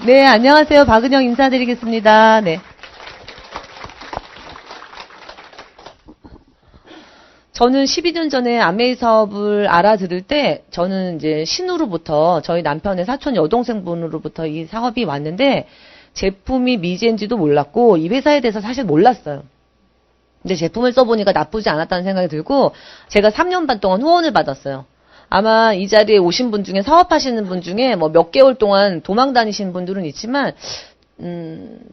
네, 안녕하세요. 박은영 인사드리겠습니다. 네. 저는 12년 전에 아메이 사업을 알아들을 때, 저는 이제 신우로부터, 저희 남편의 사촌 여동생분으로부터 이 사업이 왔는데, 제품이 미제인지도 몰랐고, 이 회사에 대해서 사실 몰랐어요. 근데 제품을 써보니까 나쁘지 않았다는 생각이 들고, 제가 3년 반 동안 후원을 받았어요. 아마 이 자리에 오신 분 중에 사업하시는 분 중에 뭐 몇 개월 동안 도망 다니신 분들은 있지만,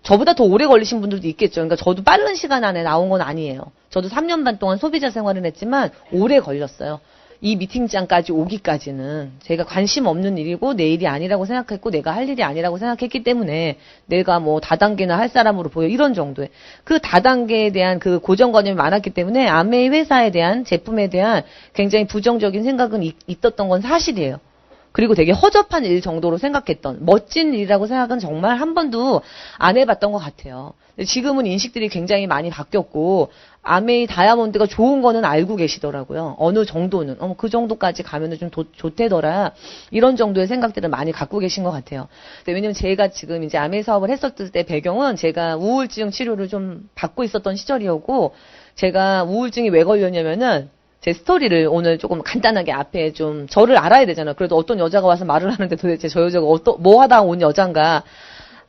저보다 더 오래 걸리신 분들도 있겠죠. 그러니까 저도 빠른 시간 안에 나온 건 아니에요. 저도 3년 반 동안 소비자 생활을 했지만 오래 걸렸어요. 이 미팅장까지 오기까지는 제가 관심 없는 일이고 내 일이 아니라고 생각했고 내가 할 일이 아니라고 생각했기 때문에 내가 뭐 다단계나 할 사람으로 보여 이런 정도의 그 다단계에 대한 그 고정관념이 많았기 때문에 아메이 회사에 대한 제품에 대한 굉장히 부정적인 생각은 있었던 건 사실이에요. 그리고 되게 허접한 일 정도로 생각했던 멋진 일이라고 생각은 정말 한 번도 안 해봤던 것 같아요. 지금은 인식들이 굉장히 많이 바뀌었고 아메이 다이아몬드가 좋은 거는 알고 계시더라고요. 어느 정도는 그 정도까지 가면은 좀 좋대더라 이런 정도의 생각들을 많이 갖고 계신 것 같아요. 왜냐면 제가 지금 이제 아메이 사업을 했었을 때 배경은 제가 우울증 치료를 좀 받고 있었던 시절이었고 제가 우울증이 왜 걸렸냐면은 제 스토리를 오늘 조금 간단하게 앞에 좀 저를 알아야 되잖아요. 그래도 어떤 여자가 와서 말을 하는데 도대체 저 여자가 뭐 하다 온 여잔가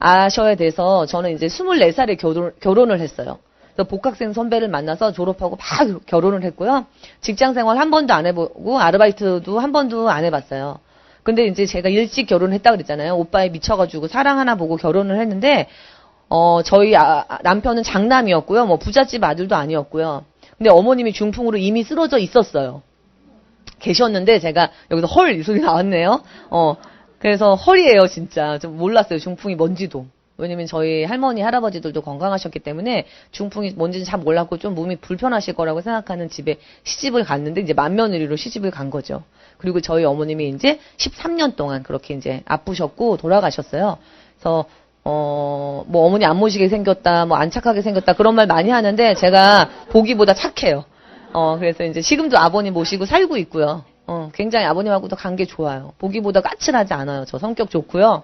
아셔야 돼서 저는 이제 24살에 결혼을 했어요. 그래서 복학생 선배를 만나서 졸업하고 막 결혼을 했고요. 직장 생활 한 번도 안 해보고 아르바이트도 한 번도 안 해봤어요. 근데 이제 제가 일찍 결혼했다 그랬잖아요. 오빠에 미쳐가지고 사랑 하나 보고 결혼을 했는데 저희 남편은 장남이었고요. 뭐 부잣집 아들도 아니었고요. 근데 어머님이 중풍으로 이미 쓰러져 있었어요. 계셨는데 제가 여기서 헐 이 소리 나왔네요. 그래서 헐이에요 진짜. 좀 몰랐어요 중풍이 뭔지도. 왜냐면 저희 할머니 할아버지들도 건강하셨기 때문에 중풍이 뭔지는 잘 몰랐고 좀 몸이 불편하실 거라고 생각하는 집에 시집을 갔는데 이제 맏며느리로 시집을 간 거죠. 그리고 저희 어머님이 이제 13년 동안 그렇게 이제 아프셨고 돌아가셨어요. 그래서 뭐 어머니 안 모시게 생겼다, 뭐 안 착하게 생겼다 그런 말 많이 하는데 제가 보기보다 착해요. 그래서 이제 지금도 아버님 모시고 살고 있고요. 굉장히 아버님하고도 관계 좋아요. 보기보다 까칠하지 않아요. 저 성격 좋고요.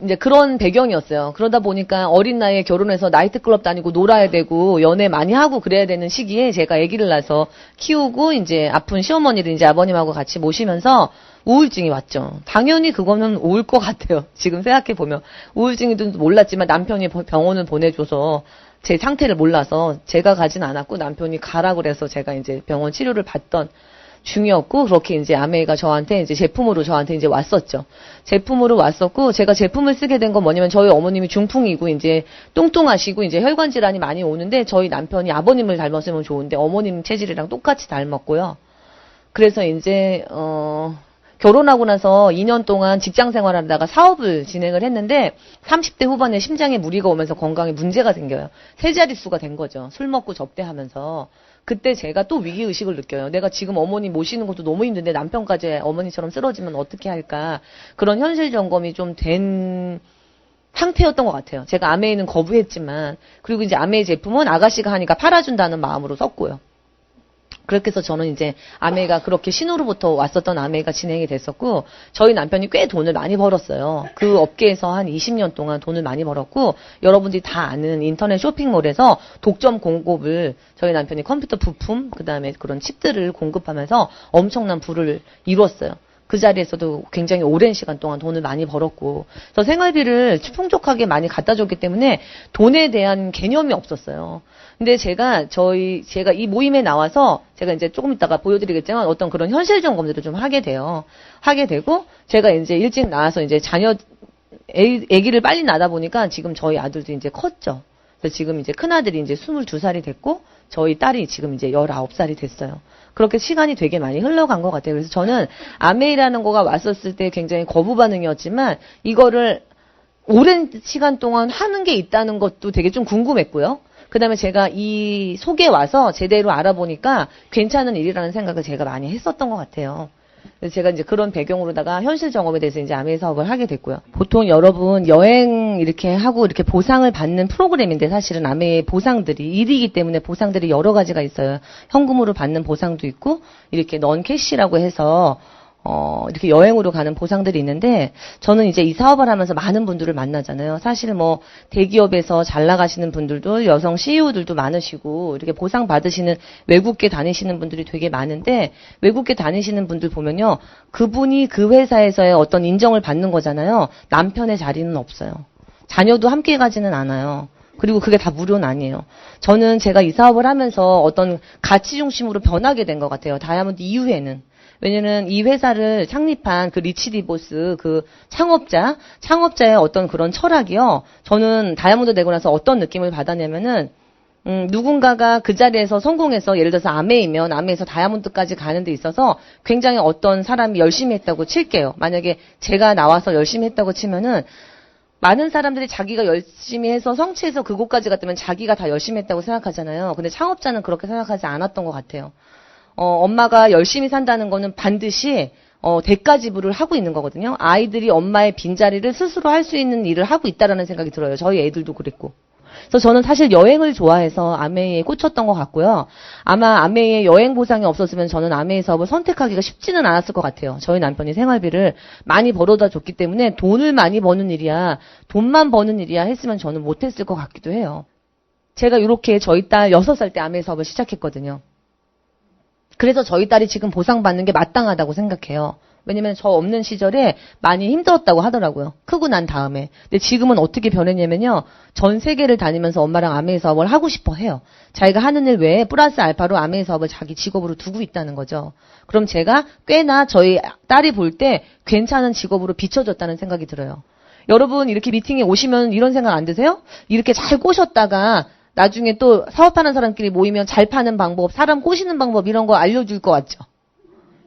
이제 그런 배경이었어요. 그러다 보니까 어린 나이에 결혼해서 나이트클럽 다니고 놀아야 되고 연애 많이 하고 그래야 되는 시기에 제가 아기를 낳아서 키우고 이제 아픈 시어머니를 이제 아버님하고 같이 모시면서 우울증이 왔죠. 당연히 그거는 올 것 같아요. 지금 생각해 보면 우울증이든 몰랐지만 남편이 병원을 보내줘서 제 상태를 몰라서 제가 가진 않았고 남편이 가라 그래서 제가 이제 병원 치료를 받던 중이었고 그렇게 이제 아메이가 저한테 이제 제품으로 저한테 이제 왔었죠. 제품으로 왔었고 제가 제품을 쓰게 된 건 뭐냐면 저희 어머님이 중풍이고 이제 뚱뚱하시고 이제 혈관 질환이 많이 오는데 저희 남편이 아버님을 닮았으면 좋은데 어머님 체질이랑 똑같이 닮았고요. 그래서 이제 결혼하고 나서 2년 동안 직장 생활하다가 사업을 진행을 했는데 30대 후반에 심장에 무리가 오면서 건강에 문제가 생겨요. 세 자릿수가 된 거죠. 술 먹고 접대하면서. 그때 제가 또 위기의식을 느껴요. 내가 지금 어머니 모시는 것도 너무 힘든데 남편까지 어머니처럼 쓰러지면 어떻게 할까. 그런 현실 점검이 좀 된 상태였던 것 같아요. 제가 아메이는 거부했지만 그리고 이제 아메이 제품은 아가씨가 하니까 팔아준다는 마음으로 썼고요. 그렇게 해서 저는 이제 아메이가 그렇게 신호로부터 왔었던 아메이가 진행이 됐었고 저희 남편이 꽤 돈을 많이 벌었어요. 그 업계에서 한 20년 동안 돈을 많이 벌었고 여러분들이 다 아는 인터넷 쇼핑몰에서 독점 공급을 저희 남편이 컴퓨터 부품 그다음에 그런 칩들을 공급하면서 엄청난 부를 이뤘어요. 그 자리에서도 굉장히 오랜 시간 동안 돈을 많이 벌었고 그래서 생활비를 풍족하게 많이 갖다 줬기 때문에 돈에 대한 개념이 없었어요. 근데 제가 이 모임에 나와서 제가 이제 조금 이따가 보여드리겠지만 어떤 그런 현실 점검들을 좀 하게 되고 제가 이제 일찍 나와서 이제 아기를 빨리 낳다 보니까 지금 저희 아들도 이제 컸죠. 그래서 지금 이제 큰아들이 이제 22살이 됐고 저희 딸이 지금 이제 19살이 됐어요. 그렇게 시간이 되게 많이 흘러간 것 같아요. 그래서 저는 아메이라는 거가 왔었을 때 굉장히 거부 반응이었지만 이거를 오랜 시간 동안 하는 게 있다는 것도 되게 좀 궁금했고요. 그 다음에 제가 이 속에 와서 제대로 알아보니까 괜찮은 일이라는 생각을 제가 많이 했었던 것 같아요. 그래서 제가 이제 그런 배경으로다가 현실 점검에 대해서 이제 아메이 사업을 하게 됐고요. 보통 여러분 여행 이렇게 하고 이렇게 보상을 받는 프로그램인데 사실은 아메이 보상들이 일이기 때문에 보상들이 여러 가지가 있어요. 현금으로 받는 보상도 있고 이렇게 넌 캐시라고 해서 이렇게 여행으로 가는 보상들이 있는데, 저는 이제 이 사업을 하면서 많은 분들을 만나잖아요. 사실 뭐, 대기업에서 잘 나가시는 분들도, 여성 CEO들도 많으시고, 이렇게 보상 받으시는 외국계 다니시는 분들이 되게 많은데, 외국계 다니시는 분들 보면요, 그분이 그 회사에서의 어떤 인정을 받는 거잖아요. 남편의 자리는 없어요. 자녀도 함께 가지는 않아요. 그리고 그게 다 무료는 아니에요. 저는 제가 이 사업을 하면서 어떤 가치 중심으로 변하게 된 것 같아요. 다이아몬드 이후에는. 왜냐면 이 회사를 창립한 그 리치 디보스 그 창업자의 어떤 그런 철학이요. 저는 다이아몬드 되고 나서 어떤 느낌을 받았냐면은, 누군가가 그 자리에서 성공해서 예를 들어서 아메이면 아메에서 다이아몬드까지 가는 데 있어서 굉장히 어떤 사람이 열심히 했다고 칠게요. 만약에 제가 나와서 열심히 했다고 치면은 많은 사람들이 자기가 열심히 해서 성취해서 그곳까지 갔다면 자기가 다 열심히 했다고 생각하잖아요. 근데 창업자는 그렇게 생각하지 않았던 것 같아요. 엄마가 열심히 산다는 거는 반드시 대가 지불을 하고 있는 거거든요. 아이들이 엄마의 빈자리를 스스로 할 수 있는 일을 하고 있다라는 생각이 들어요. 저희 애들도 그랬고. 그래서 저는 사실 여행을 좋아해서 아메이에 꽂혔던 것 같고요. 아마 아메이에 여행 보상이 없었으면 저는 아메이 사업을 선택하기가 쉽지는 않았을 것 같아요. 저희 남편이 생활비를 많이 벌어다 줬기 때문에 돈을 많이 버는 일이야, 돈만 버는 일이야 했으면 저는 못했을 것 같기도 해요. 제가 이렇게 저희 딸 6살 때 아메이 사업을 시작했거든요. 그래서 저희 딸이 지금 보상받는 게 마땅하다고 생각해요. 왜냐면 저 없는 시절에 많이 힘들었다고 하더라고요. 크고 난 다음에. 근데 지금은 어떻게 변했냐면요. 전 세계를 다니면서 엄마랑 아메이 사업을 하고 싶어 해요. 자기가 하는 일 외에 플러스 알파로 아메이 사업을 자기 직업으로 두고 있다는 거죠. 그럼 제가 꽤나 저희 딸이 볼 때 괜찮은 직업으로 비춰졌다는 생각이 들어요. 여러분 이렇게 미팅에 오시면 이런 생각 안 드세요? 이렇게 잘 꼬셨다가 나중에 또 사업하는 사람끼리 모이면 잘 파는 방법, 사람 꼬시는 방법 이런 거 알려줄 것 같죠?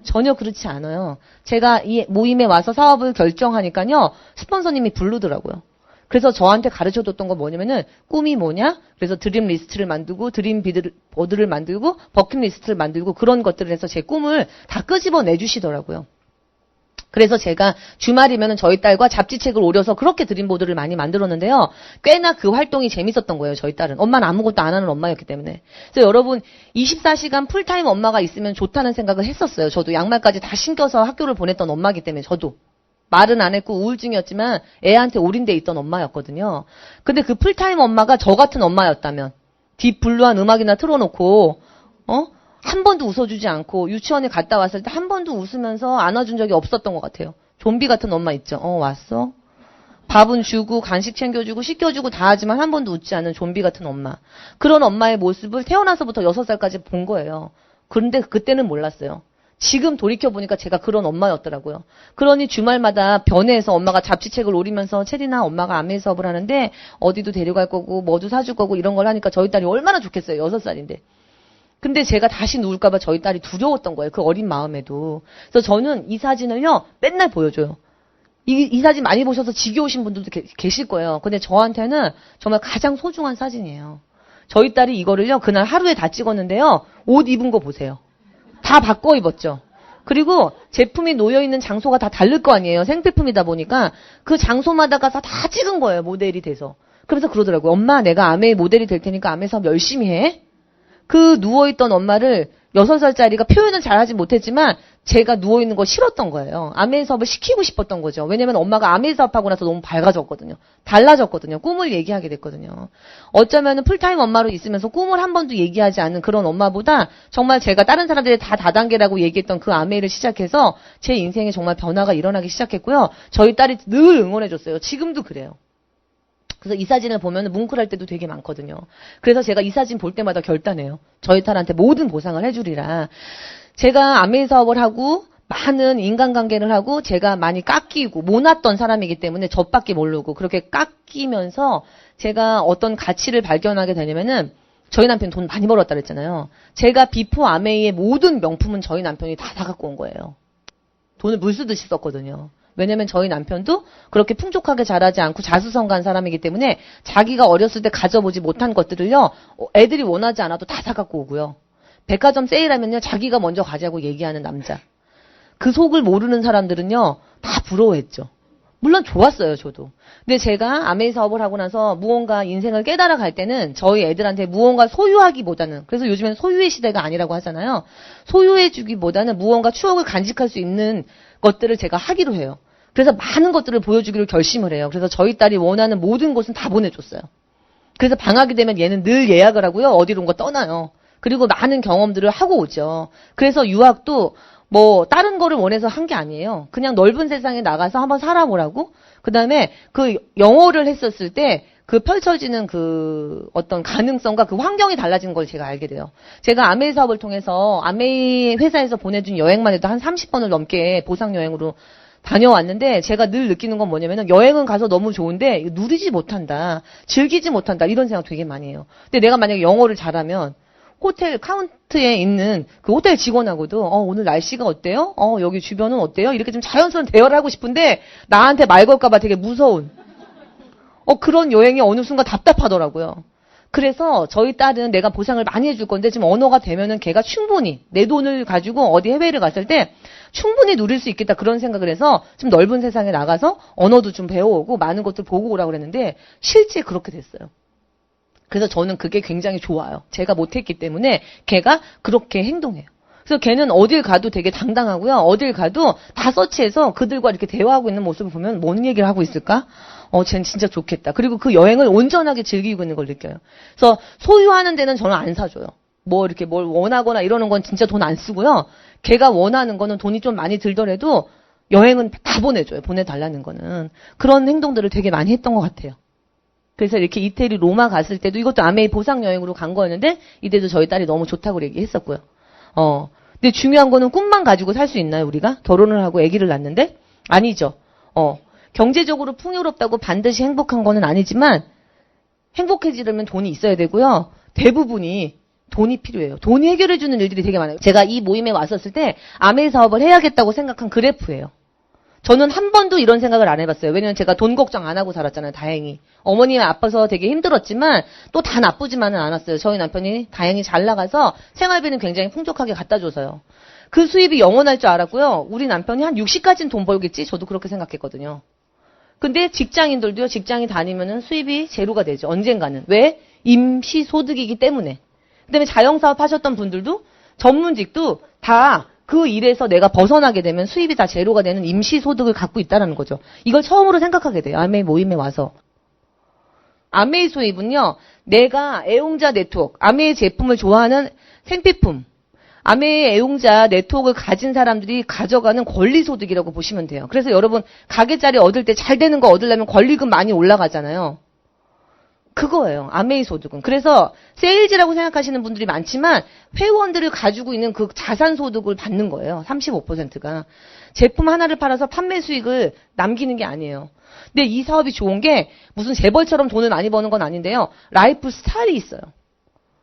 전혀 그렇지 않아요. 제가 이 모임에 와서 사업을 결정하니까요. 스폰서님이 부르더라고요. 그래서 저한테 가르쳐줬던 거 뭐냐면은 꿈이 뭐냐? 그래서 드림 리스트를 만들고 드림 보드를 만들고 버킷리스트를 만들고 그런 것들을 해서 제 꿈을 다 끄집어내 주시더라고요. 그래서 제가 주말이면은 저희 딸과 잡지책을 오려서 그렇게 드림보드를 많이 만들었는데요. 꽤나 그 활동이 재밌었던 거예요, 저희 딸은. 엄마는 아무것도 안 하는 엄마였기 때문에. 그래서 여러분, 24시간 풀타임 엄마가 있으면 좋다는 생각을 했었어요. 저도 양말까지 다 신겨서 학교를 보냈던 엄마이기 때문에 저도. 말은 안 했고 우울증이었지만 애한테 올인돼 있던 엄마였거든요. 근데 그 풀타임 엄마가 저 같은 엄마였다면 딥블루한 음악이나 틀어놓고 한 번도 웃어주지 않고 유치원에 갔다 왔을 때 한 번도 웃으면서 안아준 적이 없었던 것 같아요. 좀비 같은 엄마 있죠. 왔어? 밥은 주고 간식 챙겨주고 씻겨주고 다 하지만 한 번도 웃지 않는 좀비 같은 엄마. 그런 엄마의 모습을 태어나서부터 6살까지 본 거예요. 그런데 그때는 몰랐어요. 지금 돌이켜보니까 제가 그런 엄마였더라고요. 그러니 주말마다 변해서 엄마가 잡지책을 오리면서 체리나 엄마가 아메 수업을 하는데 어디도 데려갈 거고 뭐도 사줄 거고 이런 걸 하니까 저희 딸이 얼마나 좋겠어요. 6살인데. 근데 제가 다시 누울까봐 저희 딸이 두려웠던 거예요. 그 어린 마음에도. 그래서 저는 이 사진을요, 맨날 보여줘요. 이 사진 많이 보셔서 지겨우신 분들도 계실 거예요. 근데 저한테는 정말 가장 소중한 사진이에요. 저희 딸이 이거를요, 그날 하루에 다 찍었는데요, 옷 입은 거 보세요. 다 바꿔 입었죠. 그리고 제품이 놓여있는 장소가 다 다를 거 아니에요. 생필품이다 보니까 그 장소마다 가서 다 찍은 거예요. 모델이 돼서. 그러면서 그러더라고요. 엄마, 내가 아메 모델이 될 테니까 아메 사업 열심히 해. 그 누워있던 엄마를 6살짜리가 표현은 잘하지 못했지만 제가 누워있는 거 싫었던 거예요. 아메 사업을 시키고 싶었던 거죠. 왜냐면 엄마가 아메 사업하고 나서 너무 밝아졌거든요. 달라졌거든요. 꿈을 얘기하게 됐거든요. 어쩌면 풀타임 엄마로 있으면서 꿈을 한 번도 얘기하지 않는 그런 엄마보다 정말 제가 다른 사람들이 다 다단계라고 얘기했던 그 아메를 시작해서 제 인생에 정말 변화가 일어나기 시작했고요. 저희 딸이 늘 응원해줬어요. 지금도 그래요. 그래서 이 사진을 보면 뭉클할 때도 되게 많거든요. 그래서 제가 이 사진 볼 때마다 결단해요. 저희 딸한테 모든 보상을 해주리라. 제가 아메이 사업을 하고 많은 인간관계를 하고 제가 많이 깎이고 모났던 사람이기 때문에 젖밖에 모르고 그렇게 깎이면서 제가 어떤 가치를 발견하게 되냐면은 저희 남편이 돈 많이 벌었다 그랬잖아요. 제가 비포 아메이의 모든 명품은 저희 남편이 다 사갖고 온 거예요. 돈을 물 쓰듯이 썼거든요. 왜냐면 저희 남편도 그렇게 풍족하게 자라지 않고 자수성가한 사람이기 때문에 자기가 어렸을 때 가져보지 못한 것들을요, 애들이 원하지 않아도 다 사갖고 오고요. 백화점 세일하면요, 자기가 먼저 가자고 얘기하는 남자. 그 속을 모르는 사람들은요, 다 부러워했죠. 물론 좋았어요, 저도. 근데 제가 아메이 사업을 하고 나서 무언가 인생을 깨달아 갈 때는 저희 애들한테 무언가 소유하기보다는, 그래서 요즘엔 소유의 시대가 아니라고 하잖아요. 소유해주기보다는 무언가 추억을 간직할 수 있는 것들을 제가 하기로 해요. 그래서 많은 것들을 보여주기로 결심을 해요. 그래서 저희 딸이 원하는 모든 곳은 다 보내줬어요. 그래서 방학이 되면 얘는 늘 예약을 하고요. 어디론가 떠나요. 그리고 많은 경험들을 하고 오죠. 그래서 유학도 뭐 다른 거를 원해서 한 게 아니에요. 그냥 넓은 세상에 나가서 한번 살아보라고. 그다음에 그 영어를 했었을 때 그 펼쳐지는 그 어떤 가능성과 그 환경이 달라진 걸 제가 알게 돼요. 제가 아메이 사업을 통해서 아메이 회사에서 보내준 여행만 해도 한 30번을 넘게 보상 여행으로 다녀왔는데 제가 늘 느끼는 건 뭐냐면은 여행은 가서 너무 좋은데 누리지 못한다. 즐기지 못한다. 이런 생각 되게 많이 해요. 근데 내가 만약에 영어를 잘하면 호텔 카운트에 있는 그 호텔 직원하고도 오늘 날씨가 어때요? 여기 주변은 어때요? 이렇게 좀 자연스러운 대화를 하고 싶은데 나한테 말 걸까 봐 되게 무서운 그런 여행이 어느 순간 답답하더라고요. 그래서 저희 딸은 내가 보상을 많이 해줄 건데 지금 언어가 되면은 걔가 충분히 내 돈을 가지고 어디 해외를 갔을 때 충분히 누릴 수 있겠다 그런 생각을 해서 좀 넓은 세상에 나가서 언어도 좀 배워오고 많은 것들 보고 오라고 그랬는데 실제 그렇게 됐어요. 그래서 저는 그게 굉장히 좋아요. 제가 못했기 때문에 걔가 그렇게 행동해요. 그래서 걔는 어딜 가도 되게 당당하고요. 어딜 가도 다 서치해서 그들과 이렇게 대화하고 있는 모습을 보면 뭔 얘기를 하고 있을까? 쟤는 진짜 좋겠다. 그리고 그 여행을 온전하게 즐기고 있는 걸 느껴요. 그래서 소유하는 데는 저는 안 사줘요. 뭐 이렇게 뭘 원하거나 이러는 건 진짜 돈 안 쓰고요. 걔가 원하는 거는 돈이 좀 많이 들더라도 여행은 다 보내줘요. 보내달라는 거는. 그런 행동들을 되게 많이 했던 것 같아요. 그래서 이렇게 이태리 로마 갔을 때도 이것도 아메이 보상 여행으로 간 거였는데 이때도 저희 딸이 너무 좋다고 얘기했었고요. 근데 중요한 거는 꿈만 가지고 살 수 있나요, 우리가? 결혼을 하고 아기를 낳는데? 아니죠. 경제적으로 풍요롭다고 반드시 행복한 거는 아니지만 행복해지려면 돈이 있어야 되고요. 대부분이 돈이 필요해요. 돈이 해결해주는 일들이 되게 많아요. 제가 이 모임에 왔었을 때 아메이 사업을 해야겠다고 생각한 그래프예요. 저는 한 번도 이런 생각을 안 해봤어요. 왜냐면 제가 돈 걱정 안 하고 살았잖아요, 다행히. 어머님이 아파서 되게 힘들었지만 또 다 나쁘지만은 않았어요. 저희 남편이 다행히 잘 나가서 생활비는 굉장히 풍족하게 갖다 줘서요. 그 수입이 영원할 줄 알았고요. 우리 남편이 한 60까지는 돈 벌겠지? 저도 그렇게 생각했거든요. 근데 직장인들도요, 직장이 다니면은 수입이 제로가 되죠. 언젠가는. 왜? 임시소득이기 때문에. 그 다음에 자영사업 하셨던 분들도 전문직도 다 그 일에서 내가 벗어나게 되면 수입이 다 제로가 되는 임시소득을 갖고 있다는 거죠. 이걸 처음으로 생각하게 돼요. 아메이 모임에 와서. 아메이 수입은요, 내가 애용자 네트워크, 아메이 제품을 좋아하는 생필품, 아메이 애용자 네트워크를 가진 사람들이 가져가는 권리소득이라고 보시면 돼요. 그래서 여러분, 가게자리 얻을 때 잘 되는 거 얻으려면 권리금 많이 올라가잖아요. 그거예요. 아메이 소득은. 그래서 세일즈라고 생각하시는 분들이 많지만 회원들을 가지고 있는 그 자산 소득을 받는 거예요. 35%가. 제품 하나를 팔아서 판매 수익을 남기는 게 아니에요. 근데 이 사업이 좋은 게 무슨 재벌처럼 돈을 많이 버는 건 아닌데요. 라이프 스타일이 있어요.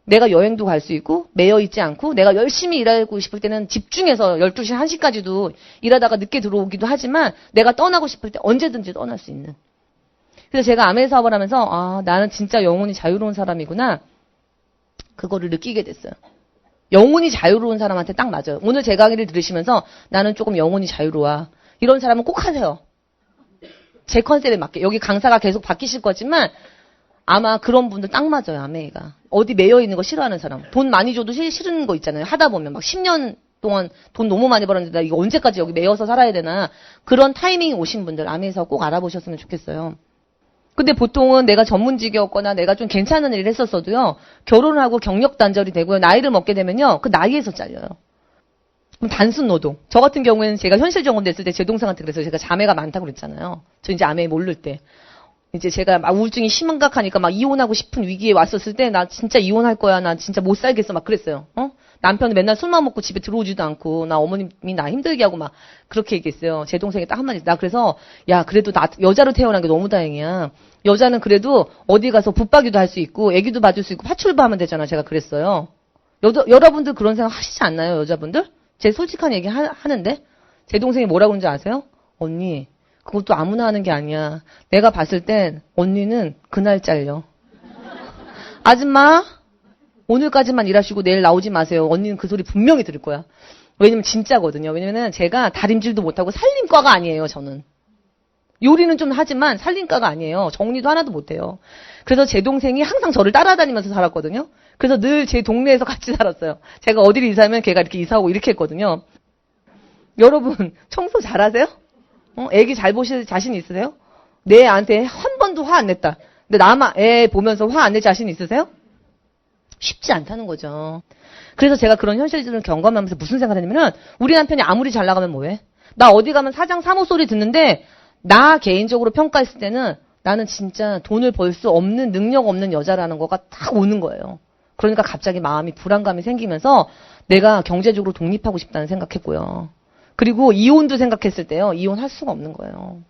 내가 여행도 갈 수 있고 매여 있지 않고 내가 열심히 일하고 싶을 때는 집중해서 12시, 1시까지도 일하다가 늦게 들어오기도 하지만 내가 떠나고 싶을 때 언제든지 떠날 수 있는. 그래서 제가 아메이 사업을 하면서 나는 진짜 영혼이 자유로운 사람이구나. 그거를 느끼게 됐어요. 영혼이 자유로운 사람한테 딱 맞아요. 오늘 제 강의를 들으시면서 나는 조금 영혼이 자유로워. 이런 사람은 꼭 하세요. 제 컨셉에 맞게. 여기 강사가 계속 바뀌실 거지만 아마 그런 분들 딱 맞아요. 아메이가. 어디 매여 있는 거 싫어하는 사람. 돈 많이 줘도 싫은 거 있잖아요. 하다 보면 막 10년 동안 돈 너무 많이 벌었는데 나 이거 언제까지 여기 매여서 살아야 되나. 그런 타이밍이 오신 분들 아메이에서 꼭 알아보셨으면 좋겠어요. 근데 보통은 내가 전문직이었거나 내가 좀 괜찮은 일을 했었어도요. 결혼을 하고 경력 단절이 되고요. 나이를 먹게 되면요. 그 나이에서 잘려요. 그럼 단순 노동. 저 같은 경우에는 제가 현실 정원 됐을 때 제 동생한테 그래서 제가 자매가 많다고 그랬잖아요. 저 이제 아메이 모를 때. 이제 제가 막 우울증이 심각하니까 막 이혼하고 싶은 위기에 왔었을 때 나 진짜 이혼할 거야. 나 진짜 못 살겠어. 막 그랬어요. 남편은 맨날 술만 먹고 집에 들어오지도 않고 나 어머님이 나 힘들게 하고 막 그렇게 얘기했어요. 제 동생이 딱 한마디. 나 그래서 야 그래도 나 여자로 태어난 게 너무 다행이야. 여자는 그래도 어디 가서 붙박이도 할 수 있고 애기도 봐줄 수 있고 파출부 하면 되잖아. 제가 그랬어요. 여러분들 그런 생각 하시지 않나요? 여자분들? 제 솔직한 얘기 하는데 제 동생이 뭐라고 그러는지 아세요? 언니 그것도 아무나 하는 게 아니야. 내가 봤을 땐 언니는 그날 잘려. 아줌마 오늘까지만 일하시고 내일 나오지 마세요. 언니는 그 소리 분명히 들을 거야. 왜냐면 진짜거든요. 왜냐면은 제가 다림질도 못하고 살림과가 아니에요. 저는. 요리는 좀 하지만 살림가가 아니에요. 정리도 하나도 못해요. 그래서 제 동생이 항상 저를 따라다니면서 살았거든요. 그래서 늘 제 동네에서 같이 살았어요. 제가 어디를 이사하면 걔가 이렇게 이사오고 이렇게 했거든요. 여러분 청소 잘하세요? 애기 잘 보실 자신 있으세요? 내 애한테 한 번도 화 안 냈다. 근데 애 보면서 화 안 낼 자신 있으세요? 쉽지 않다는 거죠. 그래서 제가 그런 현실들을 경험하면서 무슨 생각을 했냐면은 우리 남편이 아무리 잘 나가면 뭐해? 나 어디 가면 사장 사모 소리 듣는데 나 개인적으로 평가했을 때는 나는 진짜 돈을 벌 수 없는 능력 없는 여자라는 거가 딱 오는 거예요. 그러니까 갑자기 마음이 불안감이 생기면서 내가 경제적으로 독립하고 싶다는 생각했고요. 그리고 이혼도 생각했을 때요. 이혼할 수가 없는 거예요.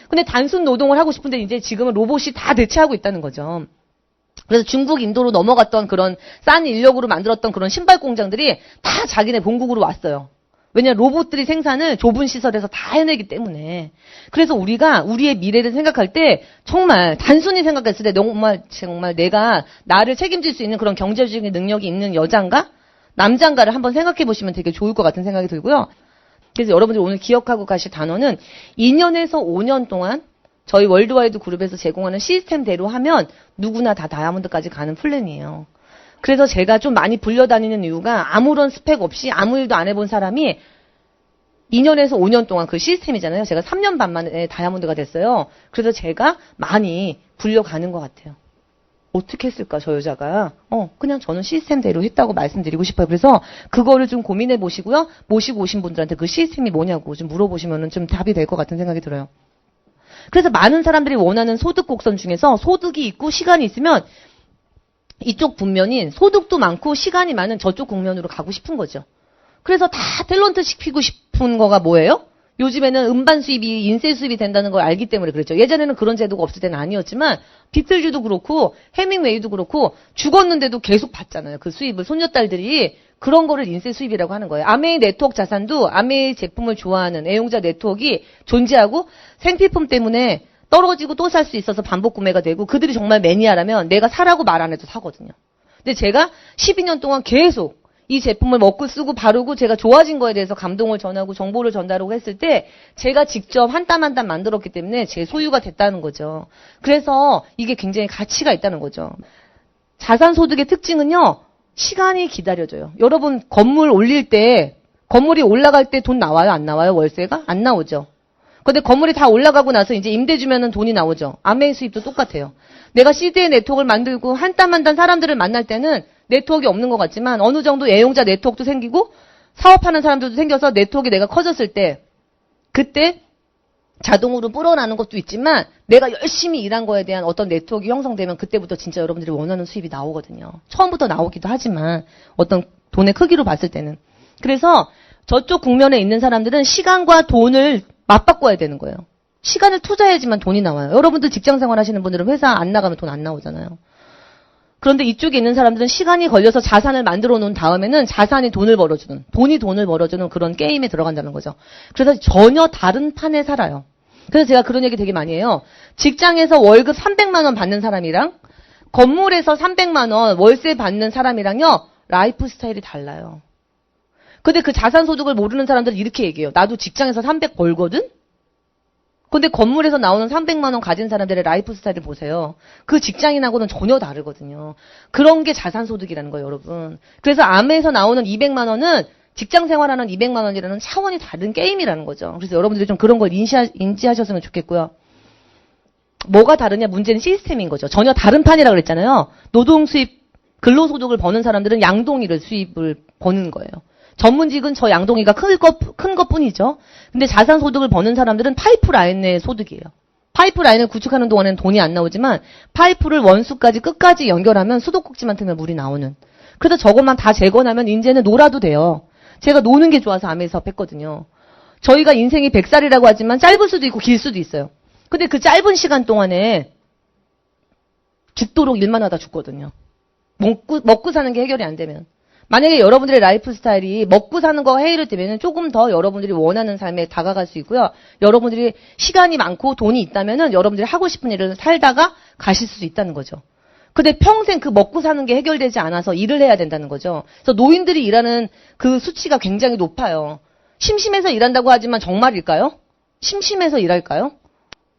근데 단순 노동을 하고 싶은데 이제 지금은 로봇이 다 대체하고 있다는 거죠. 그래서 중국, 인도로 넘어갔던 그런 싼 인력으로 만들었던 그런 신발 공장들이 다 자기네 본국으로 왔어요. 왜냐하면 로봇들이 생산을 좁은 시설에서 다 해내기 때문에. 그래서 우리가 우리의 미래를 생각할 때 정말 단순히 생각했을 때 정말 내가 나를 책임질 수 있는 그런 경제적인 능력이 있는 여잔가? 남잔가를 한번 생각해 보시면 되게 좋을 것 같은 생각이 들고요. 그래서 여러분들이 오늘 기억하고 가실 단어는 2년에서 5년 동안 저희 월드와이드 그룹에서 제공하는 시스템대로 하면 누구나 다 다이아몬드까지 가는 플랜이에요. 그래서 제가 좀 많이 불려다니는 이유가 아무런 스펙 없이 아무 일도 안 해본 사람이 2년에서 5년 동안 그 시스템이잖아요. 제가 3년 반 만에 다이아몬드가 됐어요. 그래서 제가 많이 불려가는 것 같아요. 어떻게 했을까, 저 여자가? 그냥 저는 시스템대로 했다고 말씀드리고 싶어요. 그래서 그거를 좀 고민해 보시고요. 모시고 오신 분들한테 그 시스템이 뭐냐고 좀 물어보시면 좀 답이 될 것 같은 생각이 들어요. 그래서 많은 사람들이 원하는 소득 곡선 중에서 소득이 있고 시간이 있으면 이쪽 분면인 소득도 많고 시간이 많은 저쪽 국면으로 가고 싶은 거죠. 그래서 다 탤런트 시키고 싶은 거가 뭐예요? 요즘에는 음반 수입이 인세 수입이 된다는 걸 알기 때문에 그랬죠. 예전에는 그런 제도가 없을 때는 아니었지만 비틀즈도 그렇고 해밍웨이도 그렇고 죽었는데도 계속 받잖아요. 그 수입을 손녀딸들이 그런 거를 인세 수입이라고 하는 거예요. 아메이 네트워크 자산도 아메이 제품을 좋아하는 애용자 네트워크가 존재하고 생필품 때문에 떨어지고 또 살 수 있어서 반복 구매가 되고 그들이 정말 매니아라면 내가 사라고 말 안 해도 사거든요. 근데 제가 12년 동안 계속 이 제품을 먹고 쓰고 바르고 제가 좋아진 거에 대해서 감동을 전하고 정보를 전달하고 했을 때 제가 직접 한 땀 한 땀 만들었기 때문에 제 소유가 됐다는 거죠. 그래서 이게 굉장히 가치가 있다는 거죠. 자산소득의 특징은요. 시간이 기다려져요. 여러분 건물 올릴 때 건물이 올라갈 때 돈 나와요? 안 나와요? 월세가? 안 나오죠. 근데 건물이 다 올라가고 나서 이제 임대 주면은 돈이 나오죠. 아메이 수입도 똑같아요. 내가 CD의 네트워크를 만들고 한 땀 한 땀 사람들을 만날 때는 네트워크가 없는 것 같지만 어느 정도 애용자 네트워크도 생기고 사업하는 사람들도 생겨서 네트워크가 내가 커졌을 때 그때 자동으로 불어나는 것도 있지만 내가 열심히 일한 거에 대한 어떤 네트워크 형성되면 그때부터 진짜 여러분들이 원하는 수입이 나오거든요. 처음부터 나오기도 하지만 어떤 돈의 크기로 봤을 때는. 그래서 저쪽 국면에 있는 사람들은 시간과 돈을 맞바꿔야 되는 거예요. 시간을 투자해야지만 돈이 나와요. 여러분들 직장생활 하시는 분들은 회사 안 나가면 돈 안 나오잖아요. 그런데 이쪽에 있는 사람들은 시간이 걸려서 자산을 만들어 놓은 다음에는 자산이 돈을 벌어주는, 돈이 돈을 벌어주는 그런 게임에 들어간다는 거죠. 그래서 전혀 다른 판에 살아요. 그래서 제가 그런 얘기 되게 많이 해요. 직장에서 월급 300만 원 받는 사람이랑 건물에서 300만 원 월세 받는 사람이랑요. 라이프 스타일이 달라요. 근데 그 자산소득을 모르는 사람들은 이렇게 얘기해요. 나도 직장에서 300 벌거든? 근데 건물에서 나오는 300만 원 가진 사람들의 라이프 스타일을 보세요. 그 직장인하고는 전혀 다르거든요. 그런 게 자산소득이라는 거예요, 여러분. 그래서 암에서 나오는 200만 원은 직장 생활하는 200만 원이라는 차원이 다른 게임이라는 거죠. 그래서 여러분들이 좀 그런 걸 인지하셨으면 좋겠고요. 뭐가 다르냐? 문제는 시스템인 거죠. 전혀 다른 판이라고 그랬잖아요. 노동 수입, 근로소득을 버는 사람들은 양동이를 수입을 버는 거예요. 전문직은 저 양동이가 큰 것뿐이죠. 근데 자산소득을 버는 사람들은 파이프라인의 소득이에요. 파이프라인을 구축하는 동안에는 돈이 안 나오지만 파이프를 원수까지 끝까지 연결하면 수도꼭지만 틀면 물이 나오는. 그래서 저것만 다 재건하면 이제는 놀아도 돼요. 제가 노는 게 좋아서 아메에서 했거든요. 저희가 인생이 100살이라고 하지만 짧을 수도 있고 길 수도 있어요. 근데 그 짧은 시간 동안에 죽도록 일만 하다 죽거든요. 먹고 사는 게 해결이 안 되면. 만약에 여러분들의 라이프 스타일이 먹고 사는 거가 해결되면 조금 더 여러분들이 원하는 삶에 다가갈 수 있고요. 여러분들이 시간이 많고 돈이 있다면은 여러분들이 하고 싶은 일을 살다가 가실 수 있다는 거죠. 근데 평생 그 먹고 사는 게 해결되지 않아서 일을 해야 된다는 거죠. 그래서 노인들이 일하는 그 수치가 굉장히 높아요. 심심해서 일한다고 하지만 정말일까요? 심심해서 일할까요?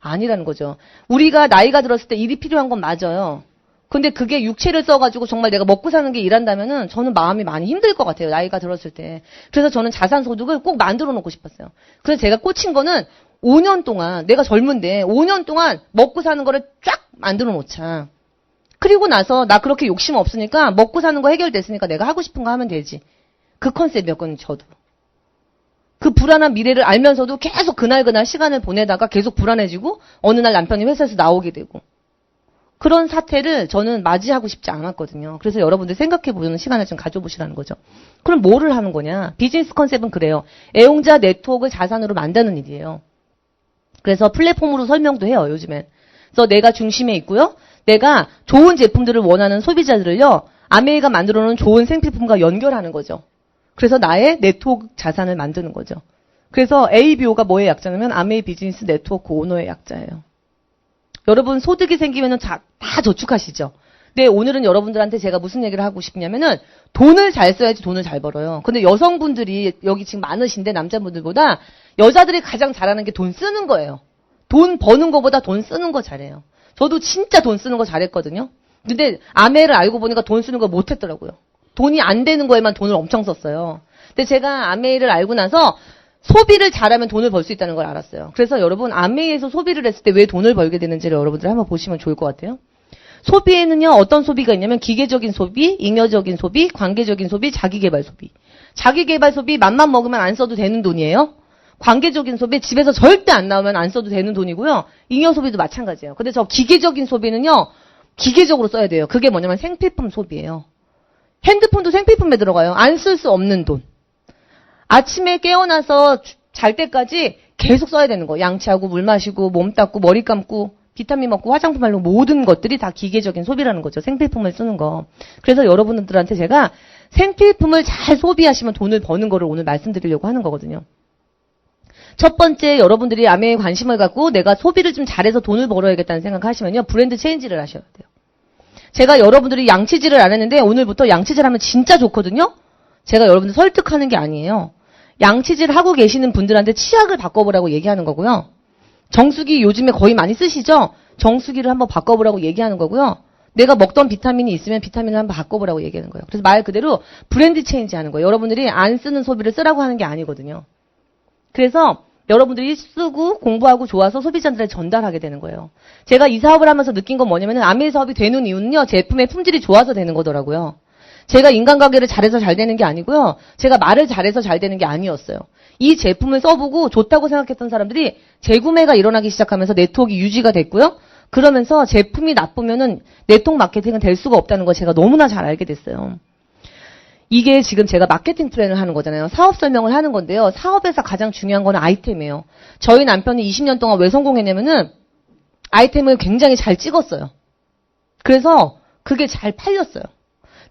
아니라는 거죠. 우리가 나이가 들었을 때 일이 필요한 건 맞아요. 근데 그게 육체를 써가지고 정말 내가 먹고 사는 게 일한다면은 저는 마음이 많이 힘들 것 같아요. 나이가 들었을 때. 그래서 저는 자산소득을 꼭 만들어 놓고 싶었어요. 그래서 제가 꽂힌 거는 5년 동안, 내가 젊은데 5년 동안 먹고 사는 거를 쫙 만들어 놓자. 그리고 나서 나 그렇게 욕심 없으니까 먹고 사는 거 해결됐으니까 내가 하고 싶은 거 하면 되지. 그 컨셉이었거든요, 저도. 그 불안한 미래를 알면서도 계속 그날 시간을 보내다가 계속 불안해지고 어느 날 남편이 회사에서 나오게 되고 그런 사태를 저는 맞이하고 싶지 않았거든요. 그래서 여러분들 생각해보는 시간을 좀 가져보시라는 거죠. 그럼 뭐를 하는 거냐? 비즈니스 컨셉은 그래요. 애용자 네트워크를 자산으로 만드는 일이에요. 그래서 플랫폼으로 설명도 해요, 요즘엔. 그래서 내가 중심에 있고요. 내가 좋은 제품들을 원하는 소비자들을요. 아메이가 만들어놓은 좋은 생필품과 연결하는 거죠. 그래서 나의 네트워크 자산을 만드는 거죠. 그래서 ABO가 뭐의 약자냐면 아메이 비즈니스 네트워크 오너의 약자예요. 여러분 소득이 생기면은 다 저축하시죠. 근데 오늘은 여러분들한테 제가 무슨 얘기를 하고 싶냐면은 돈을 잘 써야지 돈을 잘 벌어요. 근데 여성분들이 여기 지금 많으신데 남자분들보다 여자들이 가장 잘하는 게 돈 쓰는 거예요. 돈 버는 거보다 돈 쓰는 거 잘해요. 저도 진짜 돈 쓰는 거 잘했거든요. 근데 아메를 알고 보니까 돈 쓰는 거 못했더라고요. 돈이 안 되는 거에만 돈을 엄청 썼어요. 근데 제가 아메이를 알고 나서 소비를 잘하면 돈을 벌 수 있다는 걸 알았어요. 그래서 여러분 아메이에서 소비를 했을 때 왜 돈을 벌게 되는지를 여러분들 한번 보시면 좋을 것 같아요. 소비에는요 어떤 소비가 있냐면 기계적인 소비, 잉여적인 소비, 관계적인 소비, 자기개발 소비. 자기개발 소비 맘만 먹으면 안 써도 되는 돈이에요. 관계적인 소비 집에서 절대 안 나오면 안 써도 되는 돈이고요. 잉여 소비도 마찬가지예요. 근데 저 기계적인 소비는요 기계적으로 써야 돼요. 그게 뭐냐면 생필품 소비예요. 핸드폰도 생필품에 들어가요. 안 쓸 수 없는 돈. 아침에 깨어나서 잘 때까지 계속 써야 되는 거. 양치하고 물 마시고 몸 닦고 머리 감고 비타민 먹고 화장품 바르고 모든 것들이 다 기계적인 소비라는 거죠. 생필품을 쓰는 거. 그래서 여러분들한테 제가 생필품을 잘 소비하시면 돈을 버는 거를 오늘 말씀드리려고 하는 거거든요. 첫 번째 여러분들이 아메에 관심을 갖고 내가 소비를 좀 잘해서 돈을 벌어야겠다는 생각하시면요. 브랜드 체인지를 하셔야 돼요. 제가 여러분들이 양치질을 안 했는데 오늘부터 양치질 하면 진짜 좋거든요. 제가 여러분들 설득하는 게 아니에요. 양치질 하고 계시는 분들한테 치약을 바꿔보라고 얘기하는 거고요. 정수기 요즘에 거의 많이 쓰시죠? 정수기를 한번 바꿔보라고 얘기하는 거고요. 내가 먹던 비타민이 있으면 비타민을 한번 바꿔보라고 얘기하는 거예요. 그래서 말 그대로 브랜드 체인지 하는 거예요. 여러분들이 안 쓰는 소비를 쓰라고 하는 게 아니거든요. 그래서 여러분들이 쓰고 공부하고 좋아서 소비자들한테 전달하게 되는 거예요. 제가 이 사업을 하면서 느낀 건 뭐냐면 아메이 사업이 되는 이유는요. 제품의 품질이 좋아서 되는 거더라고요. 제가 인간관계를 잘해서 잘 되는 게 아니고요. 제가 말을 잘해서 잘 되는 게 아니었어요. 이 제품을 써보고 좋다고 생각했던 사람들이 재구매가 일어나기 시작하면서 네트워크가 유지가 됐고요. 그러면서 제품이 나쁘면은 네트워크 마케팅은 될 수가 없다는 걸 제가 너무나 잘 알게 됐어요. 이게 지금 제가 마케팅 플랜을 하는 거잖아요. 사업 설명을 하는 건데요. 사업에서 가장 중요한 건 아이템이에요. 저희 남편이 20년 동안 왜 성공했냐면은 아이템을 굉장히 잘 찍었어요. 그래서 그게 잘 팔렸어요.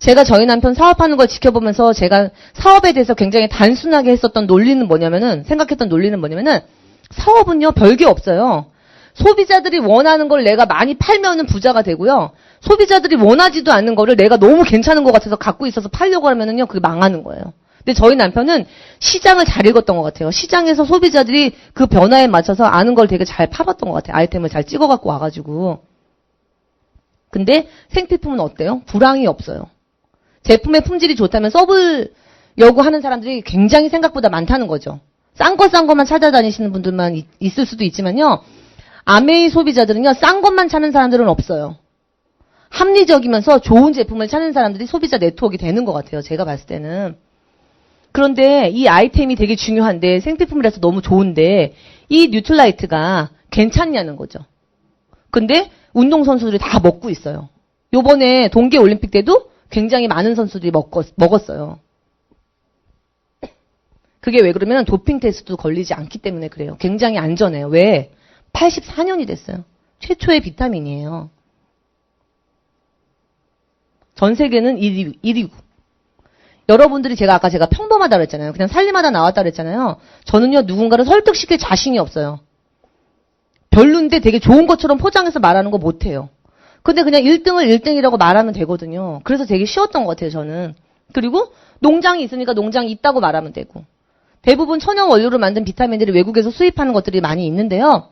제가 저희 남편 사업하는 걸 지켜보면서 제가 사업에 대해서 굉장히 단순하게 했었던 논리는 뭐냐면은, 생각했던 논리는 뭐냐면은, 사업은요, 별게 없어요. 소비자들이 원하는 걸 내가 많이 팔면은 부자가 되고요. 소비자들이 원하지도 않는 거를 내가 너무 괜찮은 것 같아서 갖고 있어서 팔려고 하면은요, 그게 망하는 거예요. 근데 저희 남편은 시장을 잘 읽었던 것 같아요. 시장에서 소비자들이 그 변화에 맞춰서 아는 걸 되게 잘 팔았던 것 같아요. 아이템을 잘 찍어갖고 와가지고. 근데 생필품은 어때요? 불황이 없어요. 제품의 품질이 좋다면 써보려고 하는 사람들이 굉장히 생각보다 많다는 거죠. 싼 것만 찾아다니시는 분들만 있을 수도 있지만요. 아메이 소비자들은요. 싼 것만 찾는 사람들은 없어요. 합리적이면서 좋은 제품을 찾는 사람들이 소비자 네트워크가 되는 것 같아요. 제가 봤을 때는. 그런데 이 아이템이 되게 중요한데 생필품이라서 너무 좋은데 이 뉴트라이트가 괜찮냐는 거죠. 근데 운동선수들이 다 먹고 있어요. 요번에 동계올림픽 때도 굉장히 많은 선수들이 먹었어요. 그게 왜 그러면 도핑 테스트도 걸리지 않기 때문에 그래요. 굉장히 안전해요. 왜? 84년이 됐어요. 최초의 비타민이에요. 전 세계는 1위고. 여러분들이 제가 평범하다 그랬잖아요. 그냥 살림하다 나왔다 그랬잖아요. 저는요, 누군가를 설득시킬 자신이 없어요. 별론데 되게 좋은 것처럼 포장해서 말하는 거 못해요. 근데 그냥 1등을 1등이라고 말하면 되거든요. 그래서 되게 쉬웠던 것 같아요, 저는. 그리고 농장이 있으니까 농장이 있다고 말하면 되고. 대부분 천연 원료로 만든 비타민들이 외국에서 수입하는 것들이 많이 있는데요.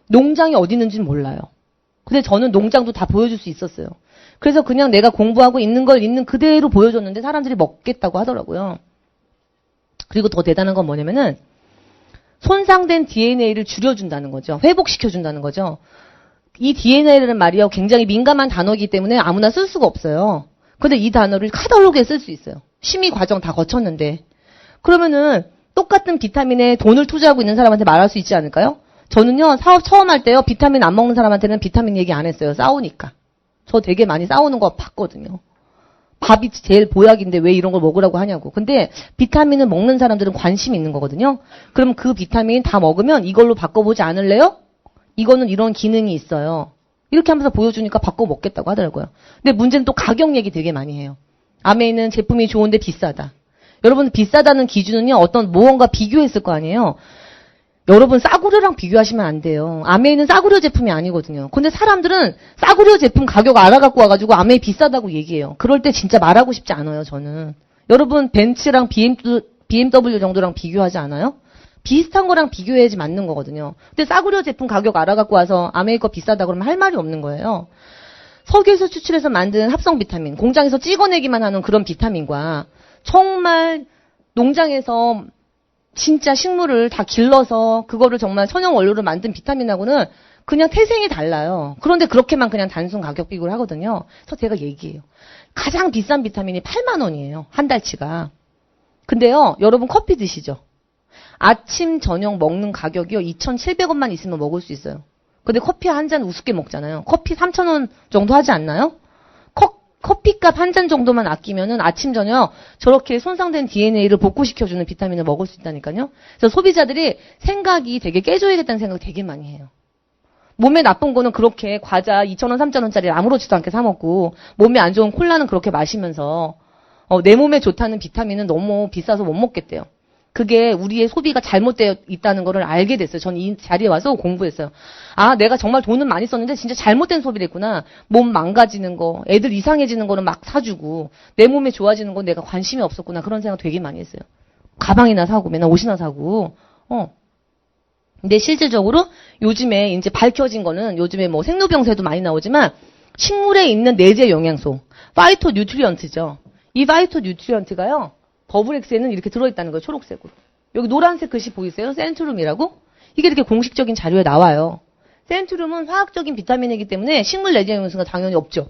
농장이 어디 있는지는 몰라요. 근데 저는 농장도 다 보여줄 수 있었어요. 그래서 그냥 내가 공부하고 있는 걸 있는 그대로 보여줬는데 사람들이 먹겠다고 하더라고요. 그리고 더 대단한 건 뭐냐면은 손상된 DNA를 줄여준다는 거죠. 회복시켜준다는 거죠. 이 DNA라는 말이요, 굉장히 민감한 단어이기 때문에 아무나 쓸 수가 없어요. 근데 이 단어를 카탈로그에 쓸 수 있어요. 심의 과정 다 거쳤는데. 그러면은 똑같은 비타민에 돈을 투자하고 있는 사람한테 말할 수 있지 않을까요? 저는요, 사업 처음 할 때요, 비타민 안 먹는 사람한테는 비타민 얘기 안 했어요. 싸우니까. 저 되게 많이 싸우는 거 봤거든요. 밥이 제일 보약인데 왜 이런 걸 먹으라고 하냐고. 근데 비타민을 먹는 사람들은 관심이 있는 거거든요. 그럼 그 비타민 다 먹으면 이걸로 바꿔보지 않을래요? 이거는 이런 기능이 있어요. 이렇게 하면서 보여주니까 바꿔 먹겠다고 하더라고요. 근데 문제는 또 가격 얘기 되게 많이 해요. 암에 있는 제품이 좋은데 비싸다. 여러분, 비싸다는 기준은요, 어떤 무언가 비교했을 거 아니에요. 여러분, 싸구려랑 비교하시면 안 돼요. 아메이는 싸구려 제품이 아니거든요. 근데 사람들은 싸구려 제품 가격 알아갖고 와가지고 아메이 비싸다고 얘기해요. 그럴 때 진짜 말하고 싶지 않아요, 저는. 여러분, 벤츠랑 BMW 정도랑 비교하지 않아요? 비슷한 거랑 비교해야지 맞는 거거든요. 근데 싸구려 제품 가격 알아갖고 와서 아메이 거 비싸다 그러면 할 말이 없는 거예요. 석유에서 추출해서 만든 합성 비타민, 공장에서 찍어내기만 하는 그런 비타민과 정말 농장에서 진짜 식물을 다 길러서 그거를 정말 천연 원료로 만든 비타민하고는 그냥 태생이 달라요. 그런데 그렇게만 그냥 단순 가격 비교를 하거든요. 그래서 제가 얘기해요. 가장 비싼 비타민이 8만 원이에요. 한 달치가. 근데요, 여러분 커피 드시죠? 아침, 저녁 먹는 가격이요. 2,700원만 있으면 먹을 수 있어요. 근데 커피 한 잔 우습게 먹잖아요. 커피 3,000원 정도 하지 않나요? 커피값 한 잔 정도만 아끼면은 아침, 저녁 저렇게 손상된 DNA를 복구시켜주는 비타민을 먹을 수 있다니까요. 그래서 소비자들이 생각이 되게 깨줘야겠다는 생각을 되게 많이 해요. 몸에 나쁜 거는 그렇게 과자 2,000원, 3,000원짜리 아무렇지도 않게 사 먹고 몸에 안 좋은 콜라는 그렇게 마시면서 내 몸에 좋다는 비타민은 너무 비싸서 못 먹겠대요. 그게 우리의 소비가 잘못되어 있다는 거를 알게 됐어요. 전 이 자리에 와서 공부했어요. 아, 내가 정말 돈은 많이 썼는데 진짜 잘못된 소비를 했구나. 몸 망가지는 거, 애들 이상해지는 거는 막 사주고 내 몸에 좋아지는 건 내가 관심이 없었구나. 그런 생각 되게 많이 했어요. 가방이나 사고 맨날 옷이나 사고. 근데 실질적으로 요즘에 이제 밝혀진 거는 요즘에 뭐 생로병사에도 많이 나오지만 식물에 있는 내재 영양소, 파이토 뉴트리언트죠. 이 파이토 뉴트리언트가요. 버블엑스에는 이렇게 들어있다는 거예요. 초록색으로. 여기 노란색 글씨 보이세요? 센트룸이라고? 이게 이렇게 공식적인 자료에 나와요. 센트룸은 화학적인 비타민이기 때문에 식물 내재 영양소가 당연히 없죠.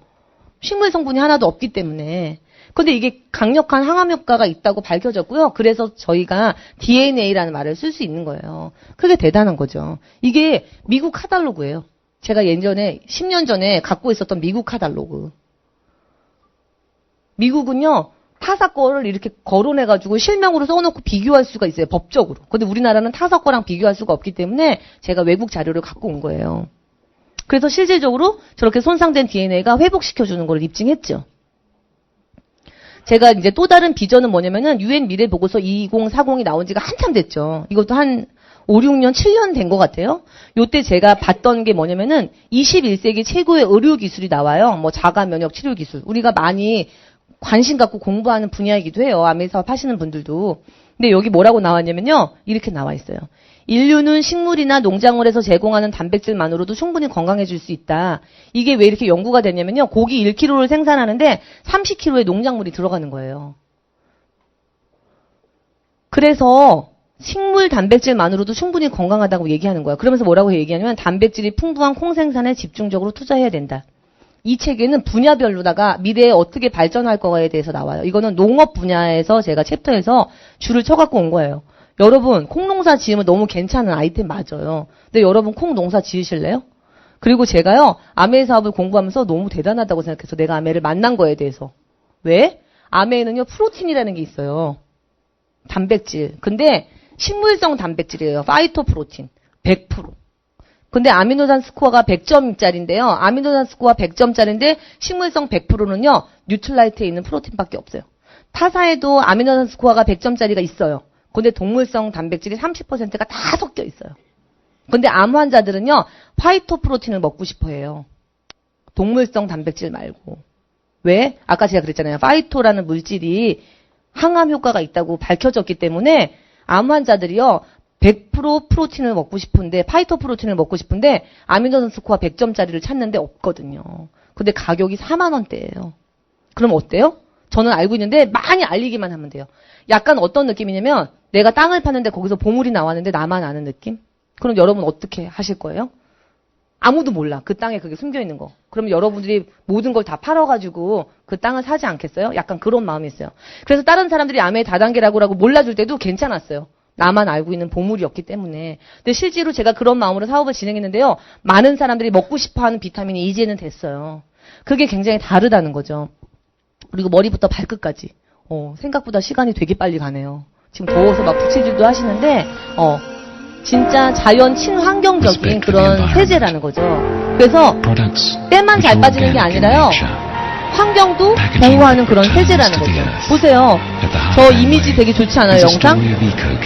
식물 성분이 하나도 없기 때문에. 근데 이게 강력한 항암 효과가 있다고 밝혀졌고요. 그래서 저희가 DNA라는 말을 쓸 수 있는 거예요. 그게 대단한 거죠. 이게 미국 카탈로그예요. 제가 예전에 10년 전에 갖고 있었던 미국 카탈로그. 미국은요. 타사 거를 이렇게 거론해가지고 실명으로 써놓고 비교할 수가 있어요. 법적으로. 근데 우리나라는 타사 거랑 비교할 수가 없기 때문에 제가 외국 자료를 갖고 온 거예요. 그래서 실질적으로 저렇게 손상된 DNA가 회복시켜주는 걸 입증했죠. 제가 이제 또 다른 비전은 뭐냐면은 UN 미래 보고서 2040이 나온 지가 한참 됐죠. 이것도 한 5, 6년, 7년 된 것 같아요. 요때 제가 봤던 게 뭐냐면은 21세기 최고의 의료 기술이 나와요. 뭐 자가 면역 치료 기술. 우리가 많이 관심 갖고 공부하는 분야이기도 해요. 암의 사업 하시는 분들도. 근데 여기 뭐라고 나왔냐면요. 이렇게 나와 있어요. 인류는 식물이나 농작물에서 제공하는 단백질만으로도 충분히 건강해질 수 있다. 이게 왜 이렇게 연구가 됐냐면요. 고기 1kg를 생산하는데 30kg의 농작물이 들어가는 거예요. 그래서 식물 단백질만으로도 충분히 건강하다고 얘기하는 거예요. 그러면서 뭐라고 얘기하냐면 단백질이 풍부한 콩 생산에 집중적으로 투자해야 된다. 이 책에는 분야별로다가 미래에 어떻게 발전할 거에 대해서 나와요. 이거는 농업 분야에서 제가 챕터에서 줄을 쳐갖고 온 거예요. 여러분, 콩농사 지으면 너무 괜찮은 아이템 맞아요. 근데 여러분 콩농사 지으실래요? 그리고 제가요, 아메 사업을 공부하면서 너무 대단하다고 생각해서 내가 아메를 만난 거에 대해서. 왜? 아메에는요, 프로틴이라는 게 있어요. 단백질. 근데 식물성 단백질이에요. 파이토 프로틴. 100%. 근데 아미노산 스코어가 100점짜리인데요. 아미노산 스코어가 100점짜리인데 식물성 100%는요. 뉴트라이트에 있는 프로틴밖에 없어요. 타사에도 아미노산 스코어가 100점짜리가 있어요. 근데 동물성 단백질이 30%가 다 섞여 있어요. 근데 암 환자들은요. 파이토 프로틴을 먹고 싶어 해요. 동물성 단백질 말고. 왜? 아까 제가 그랬잖아요. 파이토라는 물질이 항암 효과가 있다고 밝혀졌기 때문에 암 환자들이요. 100% 프로틴을 먹고 싶은데, 파이터 프로틴을 먹고 싶은데, 아미노산 스코어 100점짜리를 찾는데 없거든요. 근데 가격이 4만 원대예요. 그럼 어때요? 저는 알고 있는데 많이 알리기만 하면 돼요. 약간 어떤 느낌이냐면 내가 땅을 파는데 거기서 보물이 나왔는데 나만 아는 느낌? 그럼 여러분 어떻게 하실 거예요? 아무도 몰라. 그 땅에 그게 숨겨 있는 거. 그럼 여러분들이 모든 걸 다 팔아가지고 그 땅을 사지 않겠어요? 약간 그런 마음이 있어요. 그래서 다른 사람들이 아메의 다단계라고 몰라줄 때도 괜찮았어요. 나만 알고 있는 보물이었기 때문에. 근데 실제로 제가 그런 마음으로 사업을 진행했는데요. 많은 사람들이 먹고 싶어하는 비타민이 이제는 됐어요. 그게 굉장히 다르다는 거죠. 그리고 머리부터 발끝까지. 생각보다 시간이 되게 빨리 가네요. 지금 더워서 막 부채질도 하시는데, 진짜 자연 친환경적인 그런 세제라는 거죠. 그래서 때만 잘 빠지는 게 아니라요. 환경도 보호하는 그런 세제라는 거죠. 보세요. 저 이미지 되게 좋지 않아요, 영상?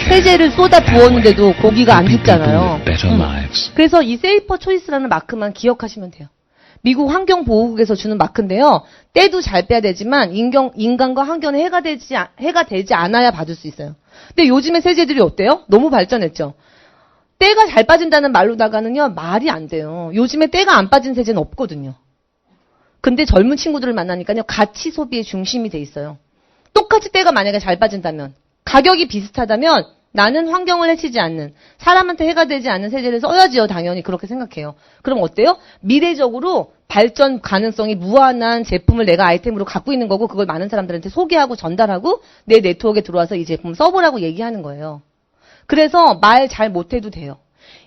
세제를 쏟아 부었는데도 고기가 안 죽잖아요. 그래서 이 세이퍼 초이스라는 마크만 기억하시면 돼요. 미국 환경보호국에서 주는 마크인데요. 때도 잘 빼야 되지만 인간과 환경에 해가 되지 않아야 받을 수 있어요. 근데 요즘의 세제들이 어때요? 너무 발전했죠. 때가 잘 빠진다는 말로다가는요. 말이 안 돼요. 요즘에 때가 안 빠진 세제는 없거든요. 근데 젊은 친구들을 만나니까요. 가치 소비의 중심이 돼 있어요. 똑같이 때가 만약에 잘 빠진다면 가격이 비슷하다면 나는 환경을 해치지 않는 사람한테 해가 되지 않는 세제를 써야지요. 당연히 그렇게 생각해요. 그럼 어때요? 미래적으로 발전 가능성이 무한한 제품을 내가 아이템으로 갖고 있는 거고 그걸 많은 사람들한테 소개하고 전달하고 내 네트워크에 들어와서 이 제품 써보라고 얘기하는 거예요. 그래서 말 잘 못해도 돼요.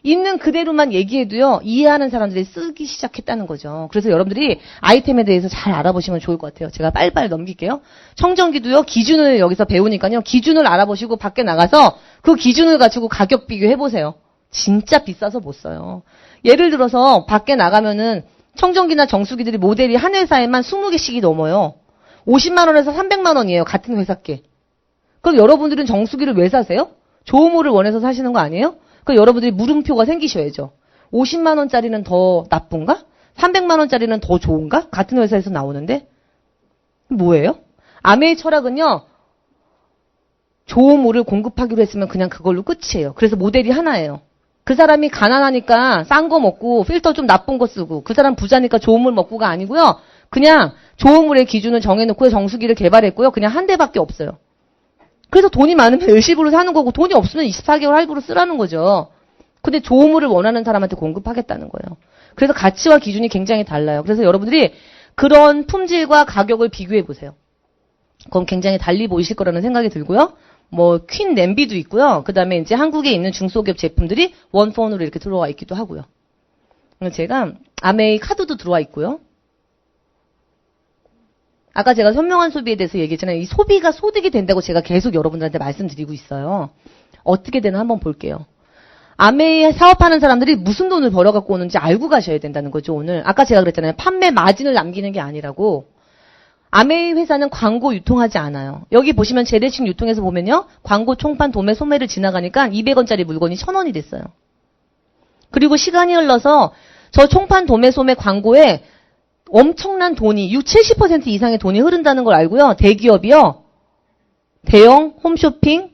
있는 그대로만 얘기해도요. 이해하는 사람들이 쓰기 시작했다는 거죠. 그래서 여러분들이 아이템에 대해서 잘 알아보시면 좋을 것 같아요. 제가 빨리빨리 넘길게요. 청정기도요. 기준을 여기서 배우니까요. 기준을 알아보시고 밖에 나가서 그 기준을 가지고 가격 비교해보세요. 진짜 비싸서 못 써요. 예를 들어서 밖에 나가면은 청정기나 정수기들이 모델이 한 회사에만 20개씩이 넘어요. 50만 원에서 300만 원이에요. 같은 회사께. 그럼 여러분들은 정수기를 왜 사세요? 좋음을 원해서 사시는 거 아니에요? 그럼 여러분들이 물음표가 생기셔야죠. 50만 원짜리는 더 나쁜가? 300만 원짜리는 더 좋은가? 같은 회사에서 나오는데? 뭐예요? 아메의 철학은요. 좋은 물을 공급하기로 했으면 그냥 그걸로 끝이에요. 그래서 모델이 하나예요. 그 사람이 가난하니까 싼 거 먹고 필터 좀 나쁜 거 쓰고 그 사람 부자니까 좋은 물 먹고가 아니고요. 그냥 좋은 물의 기준을 정해놓고 정수기를 개발했고요. 그냥 한 대밖에 없어요. 그래서 돈이 많으면 일시불로 사는 거고 돈이 없으면 24개월 할부로 쓰라는 거죠. 근데 좋은 물을 원하는 사람한테 공급하겠다는 거예요. 그래서 가치와 기준이 굉장히 달라요. 그래서 여러분들이 그런 품질과 가격을 비교해 보세요. 그럼 굉장히 달리 보이실 거라는 생각이 들고요. 퀸 냄비도 있고요. 그 다음에 이제 한국에 있는 중소기업 제품들이 원폰으로 이렇게 들어와 있기도 하고요. 제가 아메이 카드도 들어와 있고요. 아까 제가 현명한 소비에 대해서 얘기했잖아요. 이 소비가 소득이 된다고 제가 계속 여러분들한테 말씀드리고 있어요. 어떻게 되나 한번 볼게요. 아메이 사업하는 사람들이 무슨 돈을 벌어갖고 오는지 알고 가셔야 된다는 거죠, 오늘. 아까 제가 그랬잖아요. 판매 마진을 남기는 게 아니라고. 아메이 회사는 광고 유통하지 않아요. 여기 보시면 재래식 유통에서 보면요. 광고 총판 도매 소매를 지나가니까 200원짜리 물건이 1000원이 됐어요. 그리고 시간이 흘러서 저 총판 도매 소매 광고에 엄청난 돈이 60-70% 이상의 돈이 흐른다는 걸 알고요. 대기업이요. 대형 홈쇼핑,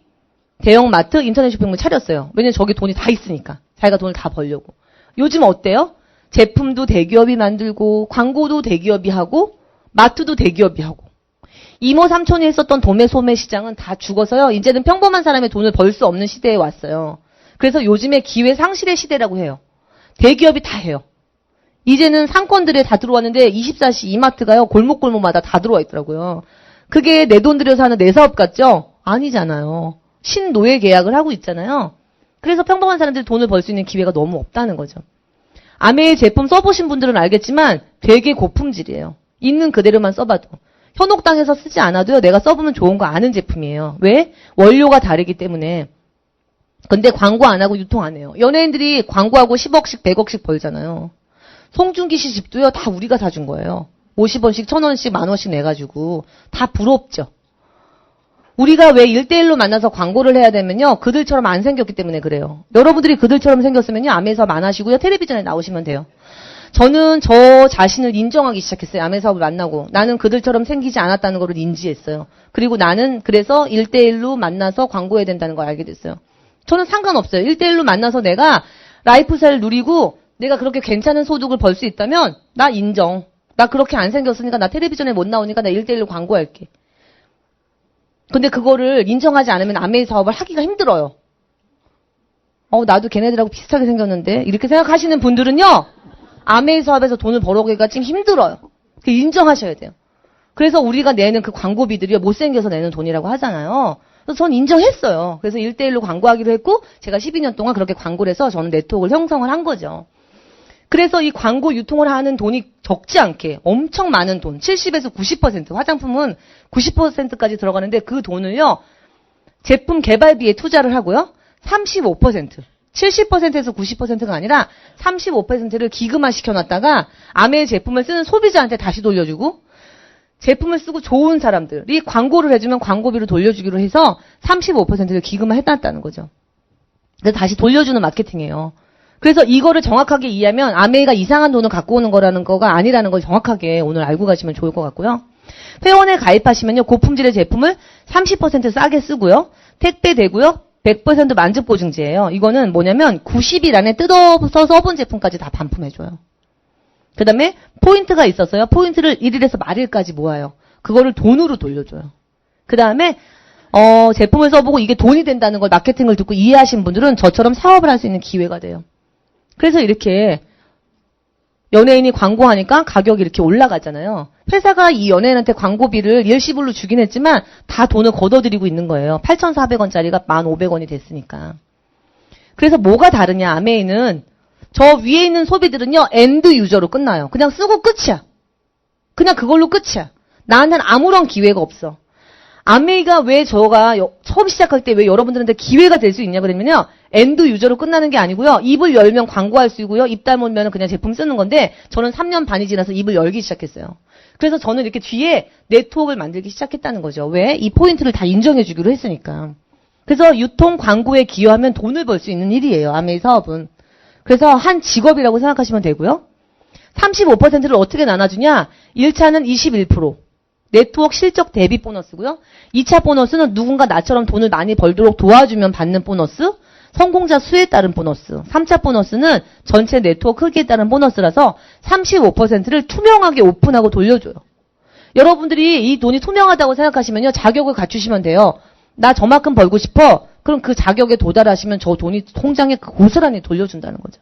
대형 마트, 인터넷 쇼핑몰 차렸어요. 왜냐면 저기 돈이 다 있으니까. 자기가 돈을 다 벌려고. 요즘 어때요? 제품도 대기업이 만들고 광고도 대기업이 하고 마트도 대기업이 하고. 이모 삼촌이 했었던 도매 소매 시장은 다 죽어서요. 이제는 평범한 사람의 돈을 벌 수 없는 시대에 왔어요. 그래서 요즘에 기회 상실의 시대라고 해요. 대기업이 다 해요. 이제는 상권들에 다 들어왔는데 24시 이마트가요. 골목골목마다 다 들어와 있더라고요. 그게 내 돈 들여서 하는 내 사업 같죠? 아니잖아요. 신노예 계약을 하고 있잖아요. 그래서 평범한 사람들이 돈을 벌 수 있는 기회가 너무 없다는 거죠. 아메의 제품 써보신 분들은 알겠지만 되게 고품질이에요. 있는 그대로만 써봐도. 현혹당해서 쓰지 않아도요. 내가 써보면 좋은 거 아는 제품이에요. 왜? 원료가 다르기 때문에. 근데 광고 안 하고 유통 안 해요. 연예인들이 광고하고 10억씩 100억씩 벌잖아요. 송중기 씨 집도요. 다 우리가 사준 거예요. 50원씩 1000원씩 10,000원씩 내가지고. 다 부럽죠. 우리가 왜 1대1로 만나서 광고를 해야 되면요. 그들처럼 안 생겼기 때문에 그래요. 여러분들이 그들처럼 생겼으면요. 아메사업 안 하시고요. 텔레비전에 나오시면 돼요. 저는 저 자신을 인정하기 시작했어요. 아메사업을 만나고. 나는 그들처럼 생기지 않았다는 걸 인지했어요. 그리고 나는 그래서 1대1로 만나서 광고해야 된다는 걸 알게 됐어요. 저는 상관없어요. 1대1로 만나서 내가 라이프스타일 누리고 내가 그렇게 괜찮은 소득을 벌 수 있다면 나 인정. 나 그렇게 안 생겼으니까 나 텔레비전에 못 나오니까 나 1대1로 광고할게. 근데 그거를 인정하지 않으면 아메이 사업을 하기가 힘들어요. 나도 걔네들하고 비슷하게 생겼는데 이렇게 생각하시는 분들은요. 아메이 사업에서 돈을 벌어오기가 좀 힘들어요. 인정하셔야 돼요. 그래서 우리가 내는 그 광고비들이 못생겨서 내는 돈이라고 하잖아요. 그래서 전 인정했어요. 그래서 1대1로 광고하기로 했고 제가 12년 동안 그렇게 광고를 해서 저는 네트워크를 형성을 한 거죠. 그래서 이 광고 유통을 하는 돈이 적지 않게 엄청 많은 돈, 70에서 90%, 화장품은 90%까지 들어가는데 그 돈을요. 제품 개발비에 투자를 하고요. 35%, 70%에서 90%가 아니라 35%를 기금화 시켜놨다가 아메이 제품을 쓰는 소비자한테 다시 돌려주고 제품을 쓰고 좋은 사람들이 광고를 해주면 광고비로 돌려주기로 해서 35%를 기금화 해놨다는 거죠. 그래서 다시 돌려주는 마케팅이에요. 그래서 이거를 정확하게 이해하면 아메이가 이상한 돈을 갖고 오는 거라는 거가 아니라는 걸 정확하게 오늘 알고 가시면 좋을 것 같고요. 회원에 가입하시면요. 고품질의 제품을 30% 싸게 쓰고요. 택배 되고요. 100% 만족보증제예요. 이거는 뭐냐면 90일 안에 뜯어서 써본 제품까지 다 반품해줘요. 그 다음에 포인트가 있었어요. 포인트를 1일에서 말일까지 모아요. 그거를 돈으로 돌려줘요. 그 다음에 제품을 써보고 이게 돈이 된다는 걸 마케팅을 듣고 이해하신 분들은 저처럼 사업을 할 수 있는 기회가 돼요. 그래서 이렇게 연예인이 광고하니까 가격이 이렇게 올라가잖아요. 회사가 이 연예인한테 광고비를 일시불로 주긴 했지만 다 돈을 걷어들이고 있는 거예요. 8,400원짜리가 1,500원이 됐으니까. 그래서 뭐가 다르냐, 아메이는. 저 위에 있는 소비들은요, 엔드 유저로 끝나요. 그냥 쓰고 끝이야. 그냥 그걸로 끝이야. 나한테는 아무런 기회가 없어. 아메이가 왜 저가 처음 시작할 때 왜 여러분들한테 기회가 될 수 있냐 그러면요. 엔드 유저로 끝나는 게 아니고요. 입을 열면 광고할 수 있고요. 입 다물면 그냥 제품 쓰는 건데 저는 3년 반이 지나서 입을 열기 시작했어요. 그래서 저는 이렇게 뒤에 네트워크를 만들기 시작했다는 거죠. 왜? 이 포인트를 다 인정해 주기로 했으니까. 그래서 유통 광고에 기여하면 돈을 벌 수 있는 일이에요. 아메이 사업은. 그래서 한 직업이라고 생각하시면 되고요. 35%를 어떻게 나눠주냐? 1차는 21%. 네트워크 실적 대비 보너스고요. 2차 보너스는 누군가 나처럼 돈을 많이 벌도록 도와주면 받는 보너스, 성공자 수에 따른 보너스. 3차 보너스는 전체 네트워크 크기에 따른 보너스라서 35%를 투명하게 오픈하고 돌려줘요. 여러분들이 이 돈이 투명하다고 생각하시면요. 자격을 갖추시면 돼요. 나 저만큼 벌고 싶어. 그럼 그 자격에 도달하시면 저 돈이 통장에 고스란히 돌려준다는 거죠.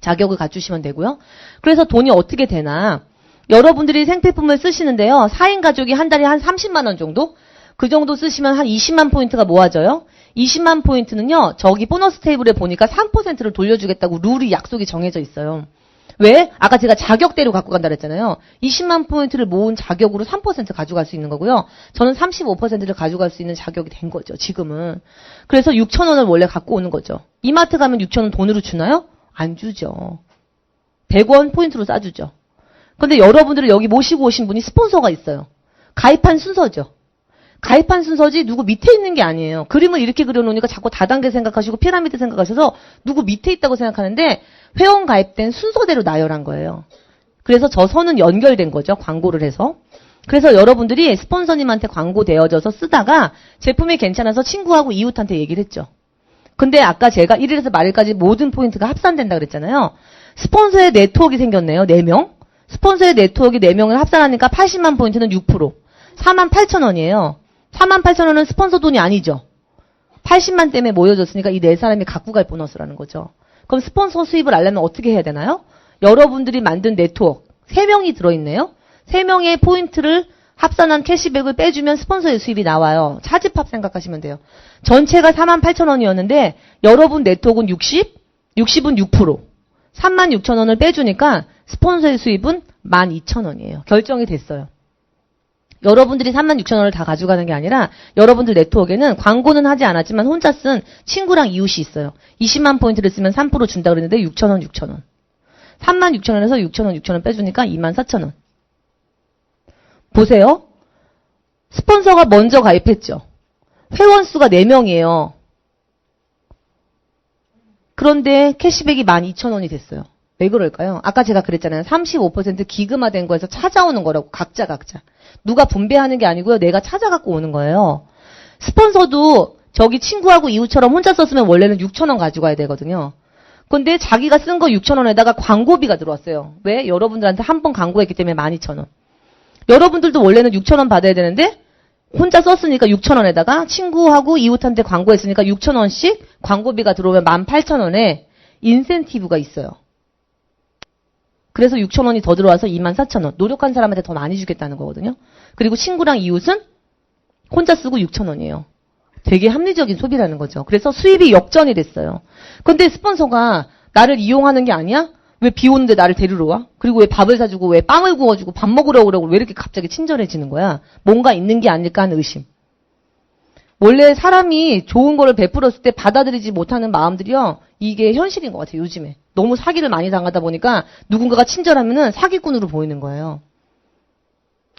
자격을 갖추시면 되고요. 그래서 돈이 어떻게 되나. 여러분들이 생필품을 쓰시는데요. 4인 가족이 한 달에 한 30만 원 정도? 그 정도 쓰시면 한 20만 포인트가 모아져요. 20만 포인트는요. 저기 보너스 테이블에 보니까 3%를 돌려주겠다고 룰이 약속이 정해져 있어요. 왜? 아까 제가 자격대로 갖고 간다 그랬잖아요. 20만 포인트를 모은 자격으로 3% 가져갈 수 있는 거고요. 저는 35%를 가져갈 수 있는 자격이 된 거죠. 지금은. 그래서 6,000원을 원래 갖고 오는 거죠. 이마트 가면 6,000원 돈으로 주나요? 안 주죠. 100원 포인트로 싸주죠. 근데 여러분들을 여기 모시고 오신 분이 스폰서가 있어요. 가입한 순서죠. 가입한 순서지 누구 밑에 있는 게 아니에요. 그림을 이렇게 그려놓으니까 자꾸 다단계 생각하시고 피라미드 생각하셔서 누구 밑에 있다고 생각하는데 회원 가입된 순서대로 나열한 거예요. 그래서 저 선은 연결된 거죠. 광고를 해서. 그래서 여러분들이 스폰서님한테 광고 되어져서 쓰다가 제품이 괜찮아서 친구하고 이웃한테 얘기를 했죠. 근데 아까 제가 1일에서 말일까지 모든 포인트가 합산된다 그랬잖아요. 스폰서의 네트워크가 생겼네요. 4명. 스폰서의 네트워크 4명을 합산하니까 80만 포인트는 6%. 48,000원이에요. 48,000원은 스폰서 돈이 아니죠. 80만 때문에 모여졌으니까 이 4사람이 갖고 갈 보너스라는 거죠. 그럼 스폰서 수입을 알려면 어떻게 해야 되나요? 여러분들이 만든 네트워크 3명이 들어있네요. 3명의 포인트를 합산한 캐시백을 빼주면 스폰서의 수입이 나와요. 차집합 생각하시면 돼요. 전체가 48,000원이었는데 여러분 네트워크는 60은 6%. 36,000원을 빼주니까 스폰서의 수입은 12,000원이에요. 결정이 됐어요. 여러분들이 36,000원을 다 가져가는 게 아니라 여러분들 네트워크에는 광고는 하지 않았지만 혼자 쓴 친구랑 이웃이 있어요. 20만 포인트를 쓰면 3% 준다 그랬는데 6,000원. 36,000원에서 6,000원 빼주니까 24,000원. 보세요. 스폰서가 먼저 가입했죠. 회원 수가 4명이에요. 그런데 캐시백이 12,000원이 됐어요. 왜 그럴까요? 아까 제가 그랬잖아요. 35% 기금화된 거에서 찾아오는 거라고. 각자. 누가 분배하는 게 아니고요. 내가 찾아갖고 오는 거예요. 스폰서도 저기 친구하고 이웃처럼 혼자 썼으면 원래는 6,000원 가져가야 되거든요. 근데 자기가 쓴 거 6,000원에다가 광고비가 들어왔어요. 왜? 여러분들한테 한 번 광고했기 때문에 12,000원. 여러분들도 원래는 6,000원 받아야 되는데 혼자 썼으니까 6,000원에다가 친구하고 이웃한테 광고했으니까 6,000원씩 광고비가 들어오면 18,000원에 인센티브가 있어요. 그래서 6,000원이 더 들어와서 24,000원. 노력한 사람한테 더 많이 주겠다는 거거든요. 그리고 친구랑 이웃은 혼자 쓰고 6,000원이에요. 되게 합리적인 소비라는 거죠. 그래서 수입이 역전이 됐어요. 근데 스폰서가 나를 이용하는 게 아니야? 왜 비 오는데 나를 데리러 와? 그리고 왜 밥을 사주고 왜 빵을 구워주고 밥 먹으라고 그러고 왜 이렇게 갑자기 친절해지는 거야? 뭔가 있는 게 아닐까 하는 의심. 원래 사람이 좋은 거를 베풀었을 때 받아들이지 못하는 마음들이요. 이게 현실인 것 같아요. 요즘에. 너무 사기를 많이 당하다 보니까 누군가가 친절하면은 사기꾼으로 보이는 거예요.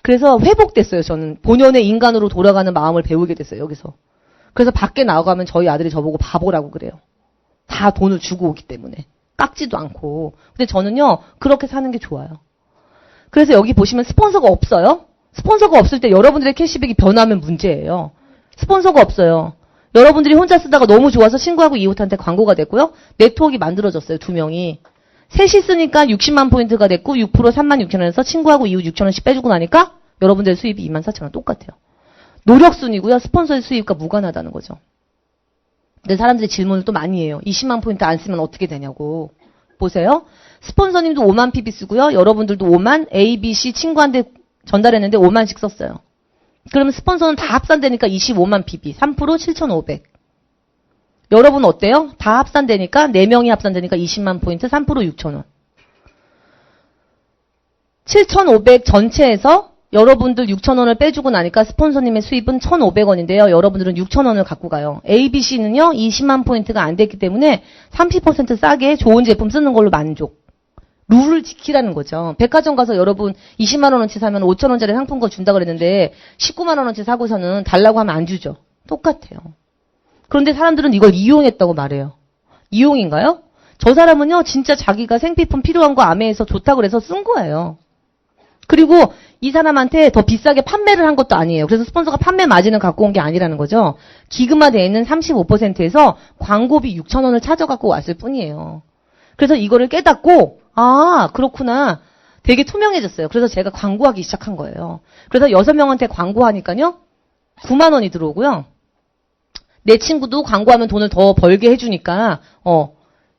그래서 회복됐어요. 저는 본연의 인간으로 돌아가는 마음을 배우게 됐어요. 여기서. 그래서 밖에 나가면 저희 아들이 저보고 바보라고 그래요. 다 돈을 주고 오기 때문에. 깎지도 않고. 근데 저는요. 그렇게 사는 게 좋아요. 그래서 여기 보시면 스폰서가 없어요. 스폰서가 없을 때 여러분들의 캐시백이 변하면 문제예요. 스폰서가 없어요. 여러분들이 혼자 쓰다가 너무 좋아서 친구하고 이웃한테 광고가 됐고요. 네트워크가 만들어졌어요. 2명이. 셋이 쓰니까 60만 포인트가 됐고 6% 36,000원에서 친구하고 이웃 6,000원씩 빼주고 나니까 여러분들의 수입이 24,000원 똑같아요. 노력순이고요. 스폰서의 수입과 무관하다는 거죠. 근데 사람들이 질문을 또 많이 해요. 20만 포인트 안 쓰면 어떻게 되냐고. 보세요. 스폰서님도 5만 PB 쓰고요. 여러분들도 5만 A, B, C 친구한테 전달했는데 5만씩 썼어요. 그러면 스폰서는 다 합산되니까 25만 PB. 3% 7,500. 여러분 어때요? 다 합산되니까 4명이 합산되니까 20만 포인트 3% 6,000원. 7,500 전체에서 여러분들 6,000원을 빼주고 나니까 스폰서님의 수입은 1,500원인데요. 여러분들은 6,000원을 갖고 가요. ABC는요. 20만 포인트가 안 됐기 때문에 30% 싸게 좋은 제품 쓰는 걸로 만족. 룰을 지키라는 거죠. 백화점 가서 여러분 20만 원어치 사면 5천 원짜리 상품권 준다 그랬는데 19만 원어치 사고서는 달라고 하면 안 주죠. 똑같아요. 그런데 사람들은 이걸 이용했다고 말해요. 이용인가요? 저 사람은요. 진짜 자기가 생필품 필요한 거 아메에서 좋다고 그래서 쓴 거예요. 그리고 이 사람한테 더 비싸게 판매를 한 것도 아니에요. 그래서 스폰서가 판매 마진을 갖고 온 게 아니라는 거죠. 기금화되어 있는 35%에서 광고비 6,000원을 찾아갖고 왔을 뿐이에요. 그래서 이거를 깨닫고 아 그렇구나. 되게 투명해졌어요. 그래서 제가 광고하기 시작한 거예요. 그래서 6명한테 광고하니까요. 9만 원이 들어오고요. 내 친구도 광고하면 돈을 더 벌게 해주니까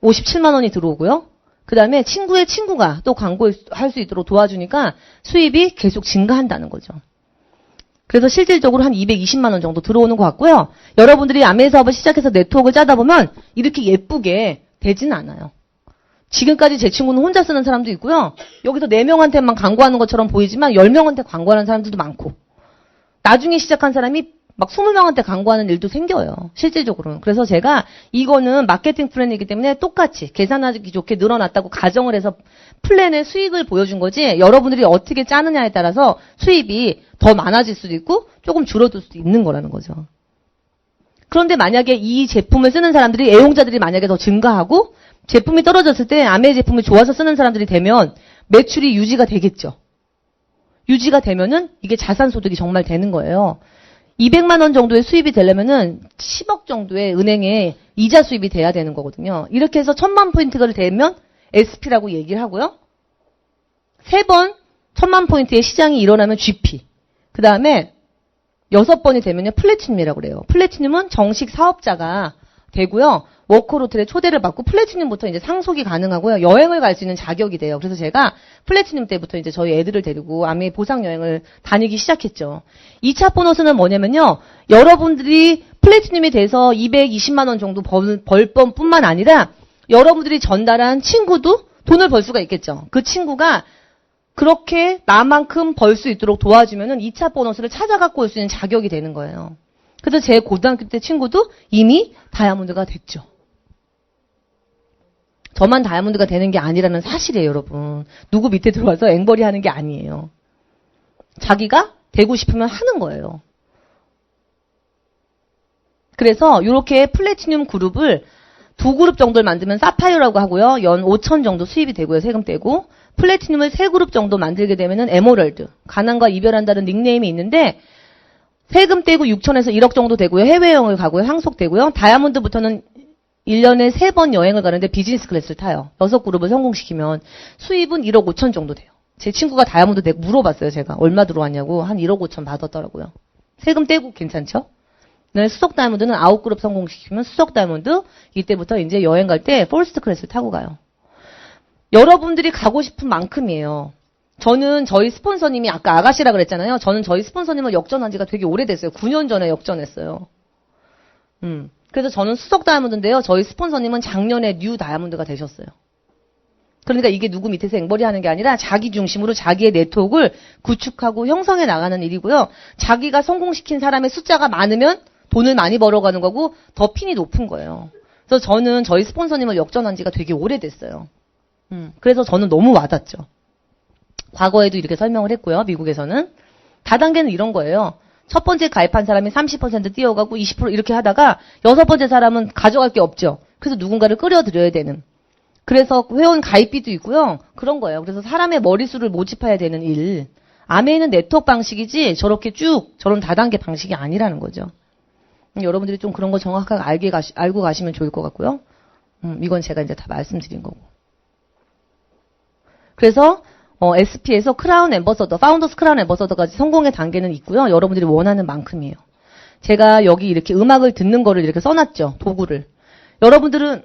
57만 원이 들어오고요. 그 다음에 친구의 친구가 또 광고할 수 있도록 도와주니까 수입이 계속 증가한다는 거죠. 그래서 실질적으로 한 220만 원 정도 들어오는 것 같고요. 여러분들이 아메 사업을 시작해서 네트워크를 짜다 보면 이렇게 예쁘게 되진 않아요. 지금까지 제 친구는 혼자 쓰는 사람도 있고요. 여기서 4명한테만 광고하는 것처럼 보이지만 10명한테 광고하는 사람들도 많고 나중에 시작한 사람이 막 20명한테 광고하는 일도 생겨요. 실질적으로는. 그래서 제가 이거는 마케팅 플랜이기 때문에 똑같이 계산하기 좋게 늘어났다고 가정을 해서 플랜의 수익을 보여준 거지 여러분들이 어떻게 짜느냐에 따라서 수입이 더 많아질 수도 있고 조금 줄어들 수도 있는 거라는 거죠. 그런데 만약에 이 제품을 쓰는 사람들이 애용자들이 만약에 더 증가하고 제품이 떨어졌을 때 아메 제품을 좋아서 쓰는 사람들이 되면 매출이 유지가 되겠죠. 유지가 되면은 이게 자산소득이 정말 되는 거예요. 200만 원 정도의 수입이 되려면은 10억 정도의 은행에 이자 수입이 돼야 되는 거거든요. 이렇게 해서 1000만 포인트가 되면 SP라고 얘기를 하고요. 3번 1000만 포인트의 시장이 일어나면 GP. 그 다음에 6번이 되면요. 플래티늄이라고 그래요. 플래티늄은 정식 사업자가 되고요. 워크로틀에 초대를 받고 플래티늄부터 이제 상속이 가능하고요. 여행을 갈 수 있는 자격이 돼요. 그래서 제가 플래티늄 때부터 이제 저희 애들을 데리고 아메 보상 여행을 다니기 시작했죠. 2차 보너스는 뭐냐면요. 여러분들이 플래티늄이 돼서 220만 원 정도 벌 뿐만 아니라 여러분들이 전달한 친구도 돈을 벌 수가 있겠죠. 그 친구가 그렇게 나만큼 벌 수 있도록 도와주면은 2차 보너스를 찾아갖고 올 수 있는 자격이 되는 거예요. 그래서 제 고등학교 때 친구도 이미 다이아몬드가 됐죠. 저만 다이아몬드가 되는 게 아니라는 사실이에요, 여러분. 누구 밑에 들어와서 앵벌이 하는 게 아니에요. 자기가 되고 싶으면 하는 거예요. 그래서 이렇게 플래티늄 그룹을 2그룹 정도를 만들면 사파이어라고 하고요. 연 5천 정도 수입이 되고요. 세금 떼고. 플래티늄을 3그룹 정도 만들게 되면은 에메랄드. 가난과 이별한다는 닉네임이 있는데 세금 떼고 6천에서 1억 정도 되고요. 해외여행을 가고요. 항속되고요. 다이아몬드부터는 1년에 3번 여행을 가는데 비즈니스 클래스를 타요. 6그룹을 성공시키면 수입은 1억 5천 정도 돼요. 제 친구가 다이아몬드 되고 물어봤어요. 제가 얼마 들어왔냐고. 한 1억 5천 받았더라고요. 세금 떼고 괜찮죠? 네, 수석 다이아몬드는 9그룹 성공시키면 수석 다이아몬드 이때부터 이제 여행 갈 때 퍼스트 클래스를 타고 가요. 여러분들이 가고 싶은 만큼이에요. 저는 저희 스폰서님이 아까 아가씨라 그랬잖아요. 저는 저희 스폰서님을 역전한 지가 되게 오래됐어요. 9년 전에 역전했어요. 그래서 저는 수석 다이아몬드인데요. 저희 스폰서님은 작년에 뉴 다이아몬드가 되셨어요. 그러니까 이게 누구 밑에서 앵벌이 하는 게 아니라 자기 중심으로 자기의 네트워크를 구축하고 형성해 나가는 일이고요. 자기가 성공시킨 사람의 숫자가 많으면 돈을 많이 벌어가는 거고 더 핀이 높은 거예요. 그래서 저는 저희 스폰서님을 역전한 지가 되게 오래됐어요. 그래서 저는 너무 와닿죠. 과거에도 이렇게 설명을 했고요. 미국에서는. 다단계는 이런 거예요. 첫 번째 가입한 사람이 30% 뛰어가고 20% 이렇게 하다가 여섯 번째 사람은 가져갈 게 없죠. 그래서 누군가를 끌어들여야 되는. 그래서 회원 가입비도 있고요. 그런 거예요. 그래서 사람의 머릿수를 모집해야 되는 일. 아메이는 네트워크 방식이지 저렇게 쭉 저런 다단계 방식이 아니라는 거죠. 여러분들이 좀 그런 거 정확하게 알고 가시면 좋을 것 같고요. 이건 제가 이제 다 말씀드린 거고. 그래서 SP에서 크라운 앰버서더, 파운더스 크라운 앰버서더까지 성공의 단계는 있고요. 여러분들이 원하는 만큼이에요. 제가 여기 이렇게 음악을 듣는 거를 이렇게 써놨죠. 도구를. 여러분들은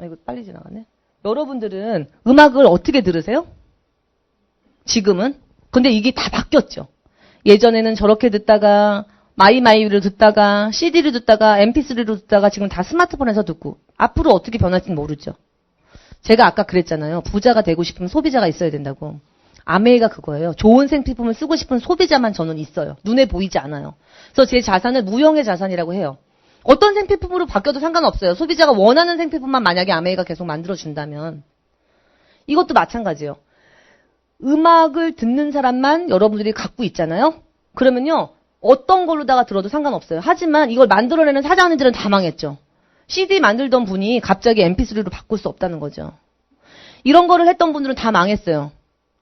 이거 빨리 지나가네. 여러분들은 음악을 어떻게 들으세요? 지금은? 근데 이게 다 바뀌었죠. 예전에는 저렇게 듣다가 마이마이를 듣다가 CD를 듣다가 MP3를 듣다가 지금 다 스마트폰에서 듣고 앞으로 어떻게 변할지는 모르죠. 제가 아까 그랬잖아요. 부자가 되고 싶으면 소비자가 있어야 된다고. 아메이가 그거예요. 좋은 생필품을 쓰고 싶은 소비자만 저는 있어요. 눈에 보이지 않아요. 그래서 제 자산을 무형의 자산이라고 해요. 어떤 생필품으로 바뀌어도 상관없어요. 소비자가 원하는 생필품만 만약에 아메이가 계속 만들어준다면. 이것도 마찬가지예요. 음악을 듣는 사람만 여러분들이 갖고 있잖아요. 그러면요. 어떤 걸로다가 들어도 상관없어요. 하지만 이걸 만들어내는 사장님들은 다 망했죠. CD 만들던 분이 갑자기 MP3로 바꿀 수 없다는 거죠. 이런 거를 했던 분들은 다 망했어요.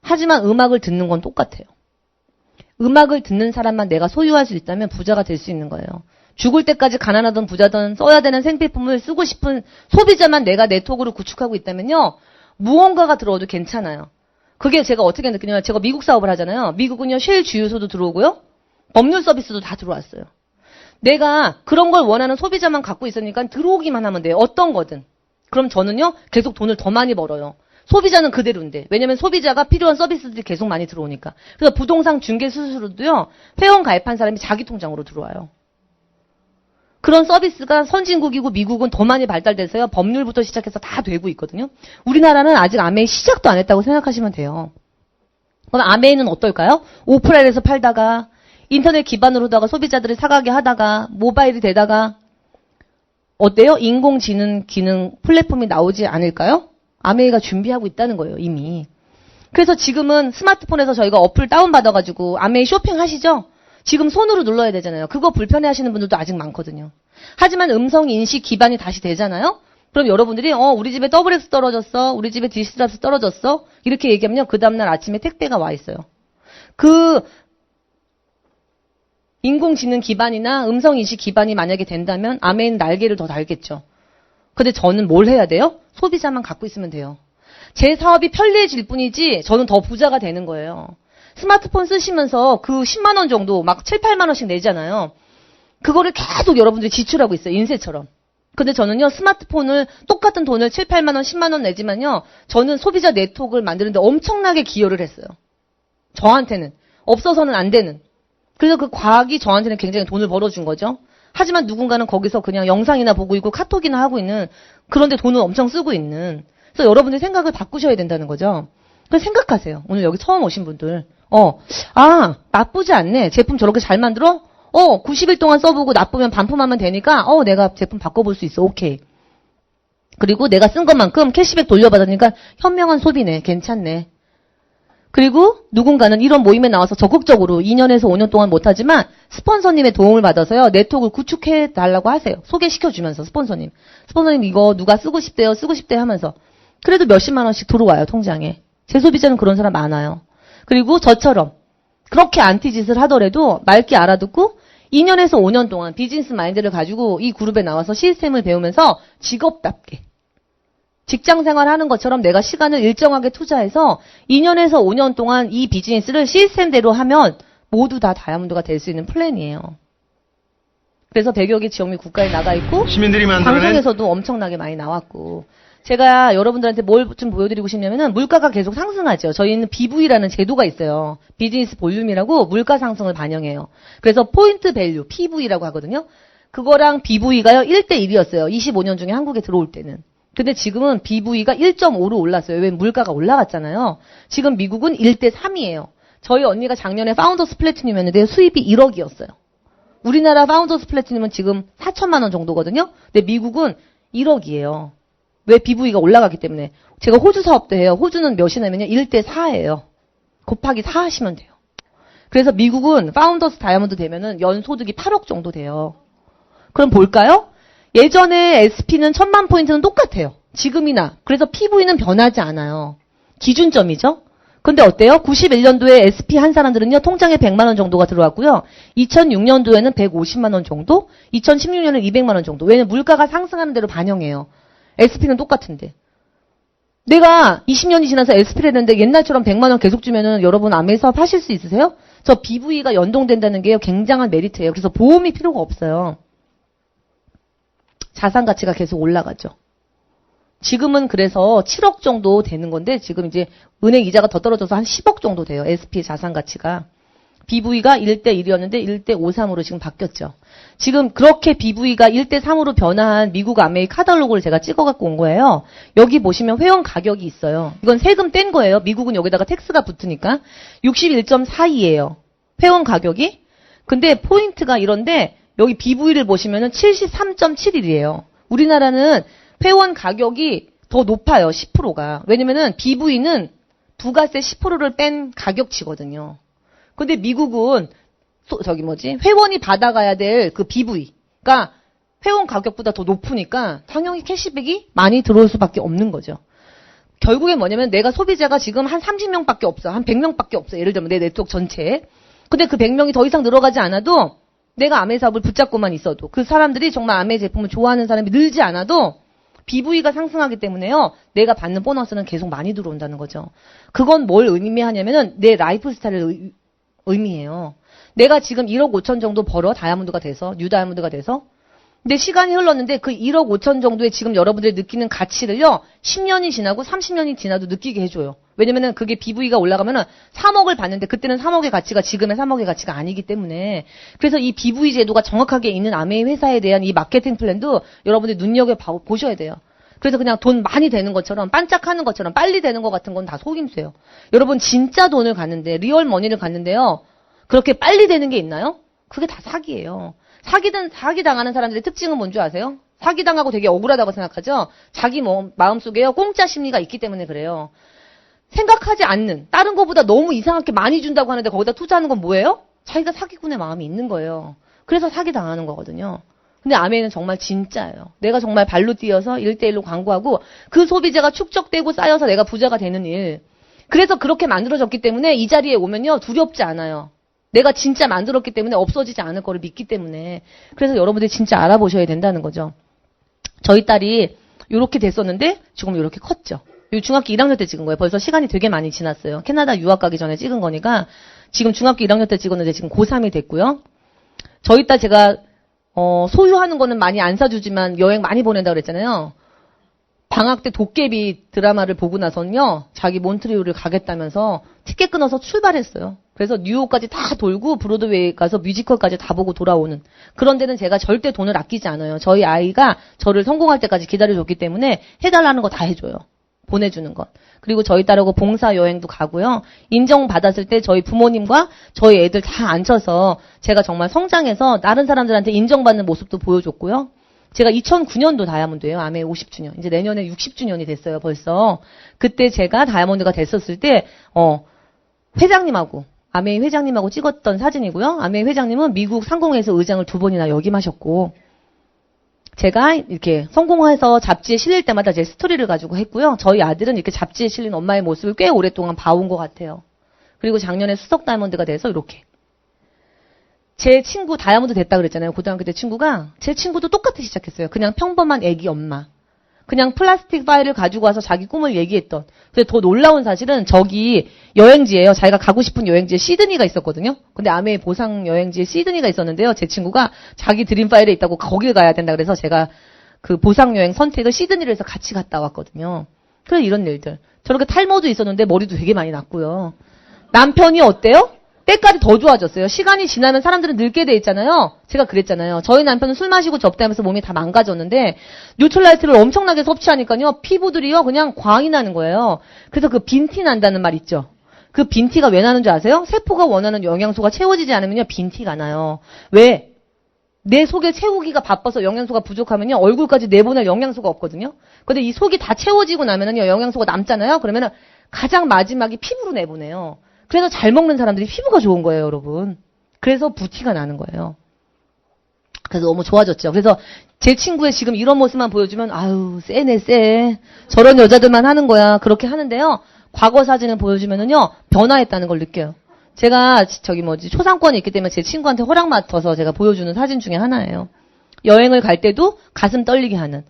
하지만 음악을 듣는 건 똑같아요. 음악을 듣는 사람만 내가 소유할 수 있다면 부자가 될 수 있는 거예요. 죽을 때까지 가난하던 부자든 써야 되는 생필품을 쓰고 싶은 소비자만 내가 네트워크를 구축하고 있다면요. 무언가가 들어오도 괜찮아요. 그게 제가 어떻게 느끼냐면 제가 미국 사업을 하잖아요. 미국은요. 쉘 주유소도 들어오고요. 법률 서비스도 다 들어왔어요. 내가 그런 걸 원하는 소비자만 갖고 있으니까 들어오기만 하면 돼요. 어떤 거든. 그럼 저는요. 계속 돈을 더 많이 벌어요. 소비자는 그대로인데. 왜냐면 소비자가 필요한 서비스들이 계속 많이 들어오니까. 그래서 부동산 중개 수수료도요. 회원 가입한 사람이 자기 통장으로 들어와요. 그런 서비스가 선진국이고 미국은 더 많이 발달돼서요. 법률부터 시작해서 다 되고 있거든요. 우리나라는 아직 아메이 시작도 안 했다고 생각하시면 돼요. 그럼 아메이는 어떨까요? 오프라인에서 팔다가 인터넷 기반으로다가 소비자들이 사가게 하다가 모바일이 되다가 어때요? 인공지능 기능 플랫폼이 나오지 않을까요? 아메이가 준비하고 있다는 거예요. 이미. 그래서 지금은 스마트폰에서 저희가 어플 다운받아가지고 아메이 쇼핑하시죠? 지금 손으로 눌러야 되잖아요. 그거 불편해하시는 분들도 아직 많거든요. 하지만 음성 인식 기반이 다시 되잖아요. 그럼 여러분들이 우리 집에 더블X 떨어졌어. 우리 집에 디스트랍스 떨어졌어. 이렇게 얘기하면요. 그 다음날 아침에 택배가 와 있어요. 그 인공지능 기반이나 음성인식 기반이 만약에 된다면 아메이는 날개를 더 달겠죠. 근데 저는 뭘 해야 돼요? 소비자만 갖고 있으면 돼요. 제 사업이 편리해질 뿐이지 저는 더 부자가 되는 거예요. 스마트폰 쓰시면서 그 10만 원 정도 막 7, 8만 원씩 내잖아요. 그거를 계속 여러분들이 지출하고 있어요. 인쇄처럼. 근데 저는요. 스마트폰을 똑같은 돈을 7, 8만 원, 10만 원 내지만요. 저는 소비자 네트워크를 만드는데 엄청나게 기여를 했어요. 저한테는. 없어서는 안 되는. 그래서 그 과학이 저한테는 굉장히 돈을 벌어준 거죠. 하지만 누군가는 거기서 그냥 영상이나 보고 있고 카톡이나 하고 있는 그런데 돈을 엄청 쓰고 있는. 그래서 여러분들 생각을 바꾸셔야 된다는 거죠. 그래서 생각하세요. 오늘 여기 처음 오신 분들. 나쁘지 않네. 제품 저렇게 잘 만들어? 90일 동안 써보고 나쁘면 반품하면 되니까 내가 제품 바꿔볼 수 있어. 오케이. 그리고 내가 쓴 것만큼 캐시백 돌려받으니까 현명한 소비네. 괜찮네. 그리고 누군가는 이런 모임에 나와서 적극적으로 2년에서 5년 동안 못하지만 스폰서님의 도움을 받아서요. 네트워크를 구축해달라고 하세요. 소개시켜주면서 스폰서님 이거 누가 쓰고 싶대요. 쓰고 싶대요 하면서. 그래도 몇십만 원씩 들어와요. 통장에. 제 소비자는 그런 사람 많아요. 그리고 저처럼 그렇게 안티짓을 하더라도 맑게 알아듣고 2년에서 5년 동안 비즈니스 마인드를 가지고 이 그룹에 나와서 시스템을 배우면서 직업답게 직장 생활하는 것처럼 내가 시간을 일정하게 투자해서 2년에서 5년 동안 이 비즈니스를 시스템대로 하면 모두 다 다이아몬드가 될 수 있는 플랜이에요. 그래서 100여 개 지역민 국가에 나가 있고 시민들이 만들어낸 방송에서도 엄청나게 많이 나왔고 제가 여러분들한테 뭘 좀 보여드리고 싶냐면은 물가가 계속 상승하죠. 저희는 BV라는 제도가 있어요. 비즈니스 볼륨이라고 물가 상승을 반영해요. 그래서 포인트 밸류, PV라고 하거든요. 그거랑 BV가요 1대1이었어요. 25년 중에 한국에 들어올 때는. 근데 지금은 BV가 1.5로 올랐어요. 왜 물가가 올라갔잖아요. 지금 미국은 1대3이에요. 저희 언니가 작년에 파운더스 플래티늄이었는데 수입이 1억이었어요. 우리나라 파운더스 플래티늄은 지금 4천만 원 정도거든요. 근데 미국은 1억이에요. 왜 BV가 올라가기 때문에. 제가 호주 사업도 해요. 호주는 몇이냐면요. 1대4예요. 곱하기 4 하시면 돼요. 그래서 미국은 파운더스 다이아몬드 되면은 연소득이 8억 정도 돼요. 그럼 볼까요? 예전에 SP는 1000만 포인트는 똑같아요. 지금이나. 그래서 PV는 변하지 않아요. 기준점이죠. 근데 어때요? 91년도에 SP 한 사람들은요, 통장에 100만 원 정도가 들어왔고요. 2006년도에는 150만 원 정도, 2016년에는 200만 원 정도. 왜냐면 물가가 상승하는 대로 반영해요. SP는 똑같은데. 내가 20년이 지나서 SP를 했는데 옛날처럼 100만 원 계속 주면은 여러분 아메 사업 하실 수 있으세요? 저 BV가 연동된다는 게 굉장한 메리트예요. 그래서 보험이 필요가 없어요. 자산 가치가 계속 올라가죠. 지금은 그래서 7억 정도 되는 건데 지금 이제 은행 이자가 더 떨어져서 한 10억 정도 돼요. SP의 자산 가치가. BV가 1대1이었는데 1대53으로 지금 바뀌었죠. 지금 그렇게 BV가 1대3으로 변화한 미국 아메이 카탈로그를 제가 찍어갖고 온 거예요. 여기 보시면 회원 가격이 있어요. 이건 세금 뗀 거예요. 미국은 여기다가 텍스가 붙으니까. 61.42예요. 회원 가격이. 근데 포인트가 이런데 여기 BV를 보시면은 73.71이에요. 우리나라는 회원 가격이 더 높아요. 10%가. 왜냐면은 BV는 부가세 10%를 뺀 가격치거든요. 근데 미국은 회원이 받아가야 될 그 BV가 회원 가격보다 더 높으니까 당연히 캐시백이 많이 들어올 수밖에 없는 거죠. 결국엔 뭐냐면 내가 소비자가 지금 한 30명밖에 없어. 한 100명밖에 없어. 예를 들면 내 네트워크 전체에. 근데 그 100명이 더 이상 늘어가지 않아도 내가 아메 사업을 붙잡고만 있어도 그 사람들이 정말 아메 제품을 좋아하는 사람이 늘지 않아도 BV가 상승하기 때문에요. 내가 받는 보너스는 계속 많이 들어온다는 거죠. 그건 뭘 의미하냐면은 내 라이프 스타일을 의미해요. 내가 지금 1억 5천 정도 벌어 다이아몬드가 돼서 뉴 다이아몬드가 돼서 근데 시간이 흘렀는데 그 1억 5천 정도의 지금 여러분들이 느끼는 가치를요. 10년이 지나고 30년이 지나도 느끼게 해줘요. 왜냐면은 그게 BV가 올라가면은 3억을 받는데 그때는 3억의 가치가 지금의 3억의 가치가 아니기 때문에 그래서 이 BV 제도가 정확하게 있는 아메이 회사에 대한 이 마케팅 플랜도 여러분들이 눈여겨보셔야 돼요. 그래서 그냥 돈 많이 되는 것처럼 반짝하는 것처럼 빨리 되는 것 같은 건 다 속임수예요. 여러분 진짜 돈을 갖는데 리얼 머니를 갖는데요. 그렇게 빨리 되는 게 있나요? 그게 다 사기예요. 사기 당하는 사람들의 특징은 뭔지 아세요? 사기 당하고 되게 억울하다고 생각하죠? 자기 마음속에요. 공짜 심리가 있기 때문에 그래요. 생각하지 않는 다른 것보다 너무 이상하게 많이 준다고 하는데 거기다 투자하는 건 뭐예요? 자기가 사기꾼의 마음이 있는 거예요. 그래서 사기 당하는 거거든요. 근데 아메는 정말 진짜예요. 내가 정말 발로 뛰어서 1대1로 광고하고 그 소비자가 축적되고 쌓여서 내가 부자가 되는 일. 그래서 그렇게 만들어졌기 때문에 이 자리에 오면요. 두렵지 않아요. 내가 진짜 만들었기 때문에 없어지지 않을 거를 믿기 때문에. 그래서 여러분들이 진짜 알아보셔야 된다는 거죠. 저희 딸이 이렇게 됐었는데 지금 이렇게 컸죠. 중학교 1학년 때 찍은 거예요. 벌써 시간이 되게 많이 지났어요. 캐나다 유학 가기 전에 찍은 거니까 지금 중학교 1학년 때 찍었는데 지금 고3이 됐고요. 저희 딸 제가 소유하는 거는 많이 안 사주지만 여행 많이 보낸다고 그랬잖아요. 방학 때 도깨비 드라마를 보고 나서는요. 자기 몬트리올을 가겠다면서 티켓 끊어서 출발했어요. 그래서 뉴욕까지 다 돌고 브로드웨이 가서 뮤지컬까지 다 보고 돌아오는. 그런 데는 제가 절대 돈을 아끼지 않아요. 저희 아이가 저를 성공할 때까지 기다려줬기 때문에 해달라는 거 다 해줘요. 보내주는 것. 그리고 저희 딸하고 봉사 여행도 가고요. 인정받았을 때 저희 부모님과 저희 애들 다 앉혀서 제가 정말 성장해서 다른 사람들한테 인정받는 모습도 보여줬고요. 제가 2009년도 다이아몬드예요. 아메 50주년. 이제 내년에 60주년이 됐어요. 벌써. 그때 제가 다이아몬드가 됐었을 때 회장님하고 아메이 회장님하고 찍었던 사진이고요. 아메이 회장님은 미국 상공회에서 의장을 2번이나 역임하셨고 제가 이렇게 성공해서 잡지에 실릴 때마다 제 스토리를 가지고 했고요. 저희 아들은 이렇게 잡지에 실린 엄마의 모습을 꽤 오랫동안 봐온 것 같아요. 그리고 작년에 수석 다이아몬드가 돼서 이렇게. 제 친구 다이아몬드 됐다 그랬잖아요. 고등학교 때 친구가. 제 친구도 똑같이 시작했어요. 그냥 평범한 애기 엄마. 그냥 플라스틱 파일을 가지고 와서 자기 꿈을 얘기했던. 근데 더 놀라운 사실은 저기 여행지예요. 자기가 가고 싶은 여행지에 시드니가 있었거든요. 근데 아메이 보상 여행지에 시드니가 있었는데요. 제 친구가 자기 드림 파일에 있다고 거길 가야 된다 그래서 제가 그 보상 여행 선택을 시드니로 해서 같이 갔다 왔거든요. 그래서 이런 일들. 저렇게 탈모도 있었는데 머리도 되게 많이 났고요. 남편이 어때요? 때까지 더 좋아졌어요. 시간이 지나면 사람들은 늙게 돼 있잖아요. 제가 그랬잖아요. 저희 남편은 술 마시고 접대하면서 몸이 다 망가졌는데 뉴트라이트를 엄청나게 섭취하니까요. 피부들이요. 그냥 광이 나는 거예요. 그래서 그 빈티 난다는 말 있죠. 그 빈티가 왜 나는 줄 아세요? 세포가 원하는 영양소가 채워지지 않으면요. 빈티가 나요. 왜? 내 속에 채우기가 바빠서 영양소가 부족하면요. 얼굴까지 내보낼 영양소가 없거든요. 근데 이 속이 다 채워지고 나면은요. 영양소가 남잖아요. 그러면은 가장 마지막이 피부로 내보내요. 그래서 잘 먹는 사람들이 피부가 좋은 거예요, 여러분. 그래서 부티가 나는 거예요. 그래서 너무 좋아졌죠. 그래서 제 친구의 지금 이런 모습만 보여주면 아유 쎄네 쎄. 저런 여자들만 하는 거야. 그렇게 하는데요. 과거 사진을 보여주면은요. 변화했다는 걸 느껴요. 제가 초상권이 있기 때문에 제 친구한테 허락 맡아서 제가 보여주는 사진 중에 하나예요. 여행을 갈 때도 가슴 떨리게 하는.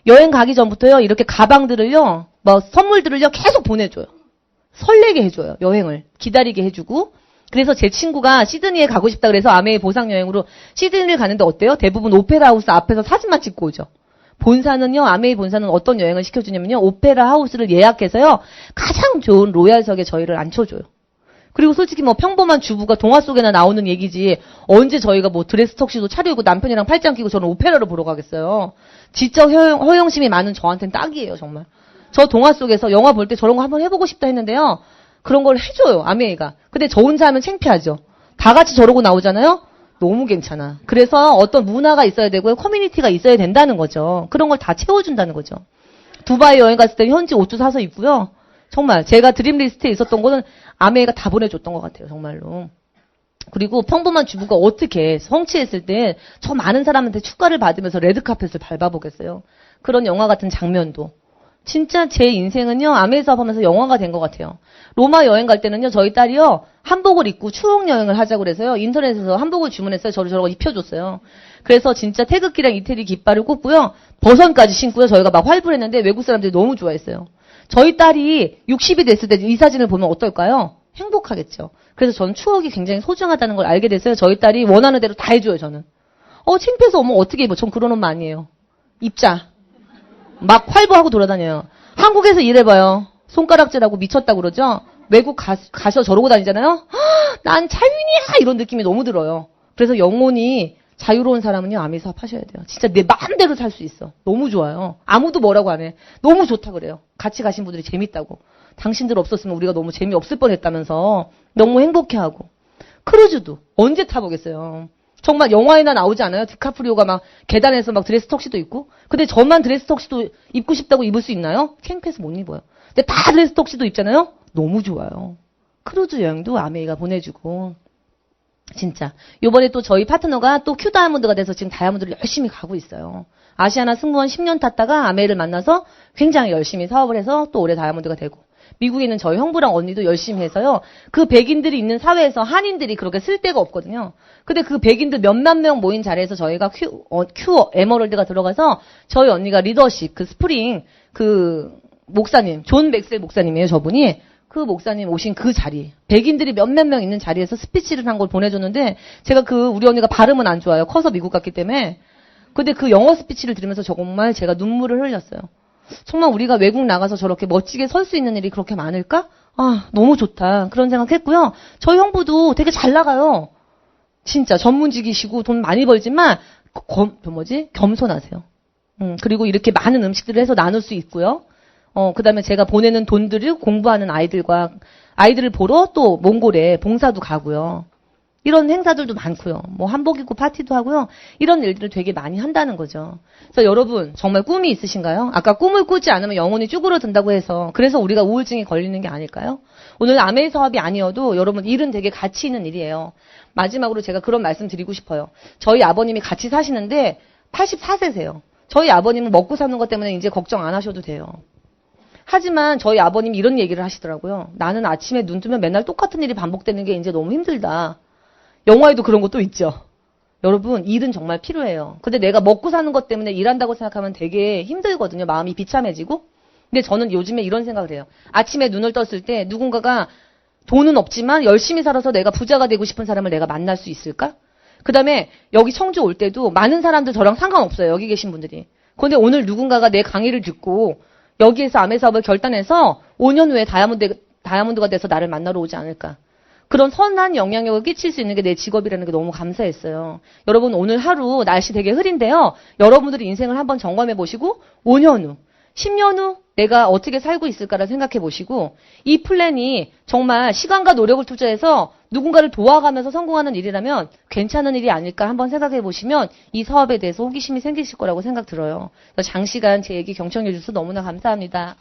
여행 가기 전부터요. 이렇게 가방들을요. 선물들을요. 계속 보내줘요. 설레게 해줘요. 여행을. 기다리게 해주고. 그래서 제 친구가 시드니에 가고 싶다 그래서 아메이 보상여행으로 시드니를 가는데 어때요? 대부분 오페라 하우스 앞에서 사진만 찍고 오죠. 본사는요. 아메이 본사는 어떤 여행을 시켜주냐면요. 오페라 하우스를 예약해서요. 가장 좋은 로얄석에 저희를 앉혀줘요. 그리고 솔직히 평범한 주부가 동화 속에나 나오는 얘기지 언제 저희가 드레스 턱시도 차려입고 남편이랑 팔짱 끼고 저는 오페라를 보러 가겠어요. 지적 허영심이 많은 저한테는 딱이에요. 정말. 저 동화 속에서 영화 볼 때 저런 거 한번 해보고 싶다 했는데요. 그런 걸 해줘요. 아메이가. 근데 저 혼자 하면 창피하죠. 다 같이 저러고 나오잖아요. 너무 괜찮아. 그래서 어떤 문화가 있어야 되고요. 커뮤니티가 있어야 된다는 거죠. 그런 걸 다 채워준다는 거죠. 두바이 여행 갔을 때 현지 옷도 사서 입고요. 정말 제가 드림 리스트에 있었던 거는 아메이가 다 보내줬던 것 같아요. 정말로. 그리고 평범한 주부가 어떻게 성취했을 때 저 많은 사람한테 축가를 받으면서 레드카펫을 밟아보겠어요. 그런 영화 같은 장면도. 진짜 제 인생은요. 아메이 사업하면서 영화가 된 것 같아요. 로마 여행 갈 때는요. 저희 딸이요. 한복을 입고 추억 여행을 하자고 그래서요. 인터넷에서 한복을 주문했어요. 저를 저러고 입혀줬어요. 그래서 진짜 태극기랑 이태리 깃발을 꽂고요. 버선까지 신고요. 저희가 막 활불했는데 외국 사람들이 너무 좋아했어요. 저희 딸이 60이 됐을 때 이 사진을 보면 어떨까요? 행복하겠죠. 그래서 저는 추억이 굉장히 소중하다는 걸 알게 됐어요. 저희 딸이 원하는 대로 다 해줘요. 저는. 창피해서 어머 어떻게 입어. 전 그런 엄마 아니에요. 입자. 막 활보하고 돌아다녀요. 한국에서 일해봐요. 손가락질하고 미쳤다고 그러죠? 외국 가셔 저러고 다니잖아요? 난 자유인이야! 이런 느낌이 너무 들어요. 그래서 영혼이 자유로운 사람은요, 아메이 사업 하셔야 돼요. 진짜 내 마음대로 살 수 있어. 너무 좋아요. 아무도 뭐라고 안 해. 너무 좋다 그래요. 같이 가신 분들이 재밌다고. 당신들 없었으면 우리가 너무 재미없을 뻔했다면서 너무 행복해하고. 크루즈도 언제 타보겠어요. 정말 영화에나 나오지 않아요? 디카프리오가 막 계단에서 막 드레스 턱시도 입고. 근데 저만 드레스 턱시도 입고 싶다고 입을 수 있나요? 창피해서 못 입어요. 근데 다 드레스 턱시도 입잖아요? 너무 좋아요. 크루즈 여행도 아메이가 보내주고. 진짜. 요번에 또 저희 파트너가 또 큐 다이아몬드가 돼서 지금 다이아몬드를 열심히 가고 있어요. 아시아나 승무원 10년 탔다가 아메이를 만나서 굉장히 열심히 사업을 해서 또 올해 다이아몬드가 되고. 미국에 있는 저희 형부랑 언니도 열심히 해서요. 그 백인들이 있는 사회에서 한인들이 그렇게 쓸 데가 없거든요. 근데 그 백인들 몇만 명 모인 자리에서 저희가 큐 에머럴드가 들어가서 저희 언니가 리더십, 그 스프링, 그 목사님, 존 맥셀 목사님이에요, 저분이. 그 목사님 오신 그 자리, 백인들이 몇몇 명 있는 자리에서 스피치를 한 걸 보내줬는데, 제가 우리 언니가 발음은 안 좋아요. 커서 미국 갔기 때문에. 근데 그 영어 스피치를 들으면서 정말 제가 눈물을 흘렸어요. 정말 우리가 외국 나가서 저렇게 멋지게 설 수 있는 일이 그렇게 많을까? 아, 너무 좋다. 그런 생각했고요. 저희 형부도 되게 잘 나가요. 진짜 전문직이시고 돈 많이 벌지만 겸손하세요. 그리고 이렇게 많은 음식들을 해서 나눌 수 있고요. 그다음에 제가 보내는 돈들을 공부하는 아이들을 보러 또 몽골에 봉사도 가고요. 이런 행사들도 많고요. 한복 입고 파티도 하고요. 이런 일들을 되게 많이 한다는 거죠. 그래서 여러분 정말 꿈이 있으신가요? 아까 꿈을 꾸지 않으면 영혼이 쭈그러든다고 해서 그래서 우리가 우울증이 걸리는 게 아닐까요? 오늘 아메이 사업이 아니어도 여러분 일은 되게 가치 있는 일이에요. 마지막으로 제가 그런 말씀 드리고 싶어요. 저희 아버님이 같이 사시는데 84세세요. 저희 아버님은 먹고 사는 것 때문에 이제 걱정 안 하셔도 돼요. 하지만 저희 아버님이 이런 얘기를 하시더라고요. 나는 아침에 눈 뜨면 맨날 똑같은 일이 반복되는 게 이제 너무 힘들다. 영화에도 그런 것도 있죠. 여러분, 일은 정말 필요해요. 근데 내가 먹고 사는 것 때문에 일한다고 생각하면 되게 힘들거든요. 마음이 비참해지고. 근데 저는 요즘에 이런 생각을 해요. 아침에 눈을 떴을 때 누군가가 돈은 없지만 열심히 살아서 내가 부자가 되고 싶은 사람을 내가 만날 수 있을까? 그 다음에 여기 청주 올 때도 많은 사람들 저랑 상관없어요. 여기 계신 분들이. 근데 오늘 누군가가 내 강의를 듣고 여기에서 아메 사업을 결단해서 5년 후에 다이아몬드가 돼서 나를 만나러 오지 않을까. 그런 선한 영향력을 끼칠 수 있는 게 내 직업이라는 게 너무 감사했어요. 여러분 오늘 하루 날씨 되게 흐린데요. 여러분들이 인생을 한번 점검해 보시고 5년 후, 10년 후 내가 어떻게 살고 있을까를 생각해 보시고 이 플랜이 정말 시간과 노력을 투자해서 누군가를 도와가면서 성공하는 일이라면 괜찮은 일이 아닐까 한번 생각해 보시면 이 사업에 대해서 호기심이 생기실 거라고 생각 들어요. 장시간 제 얘기 경청해 주셔서 너무나 감사합니다.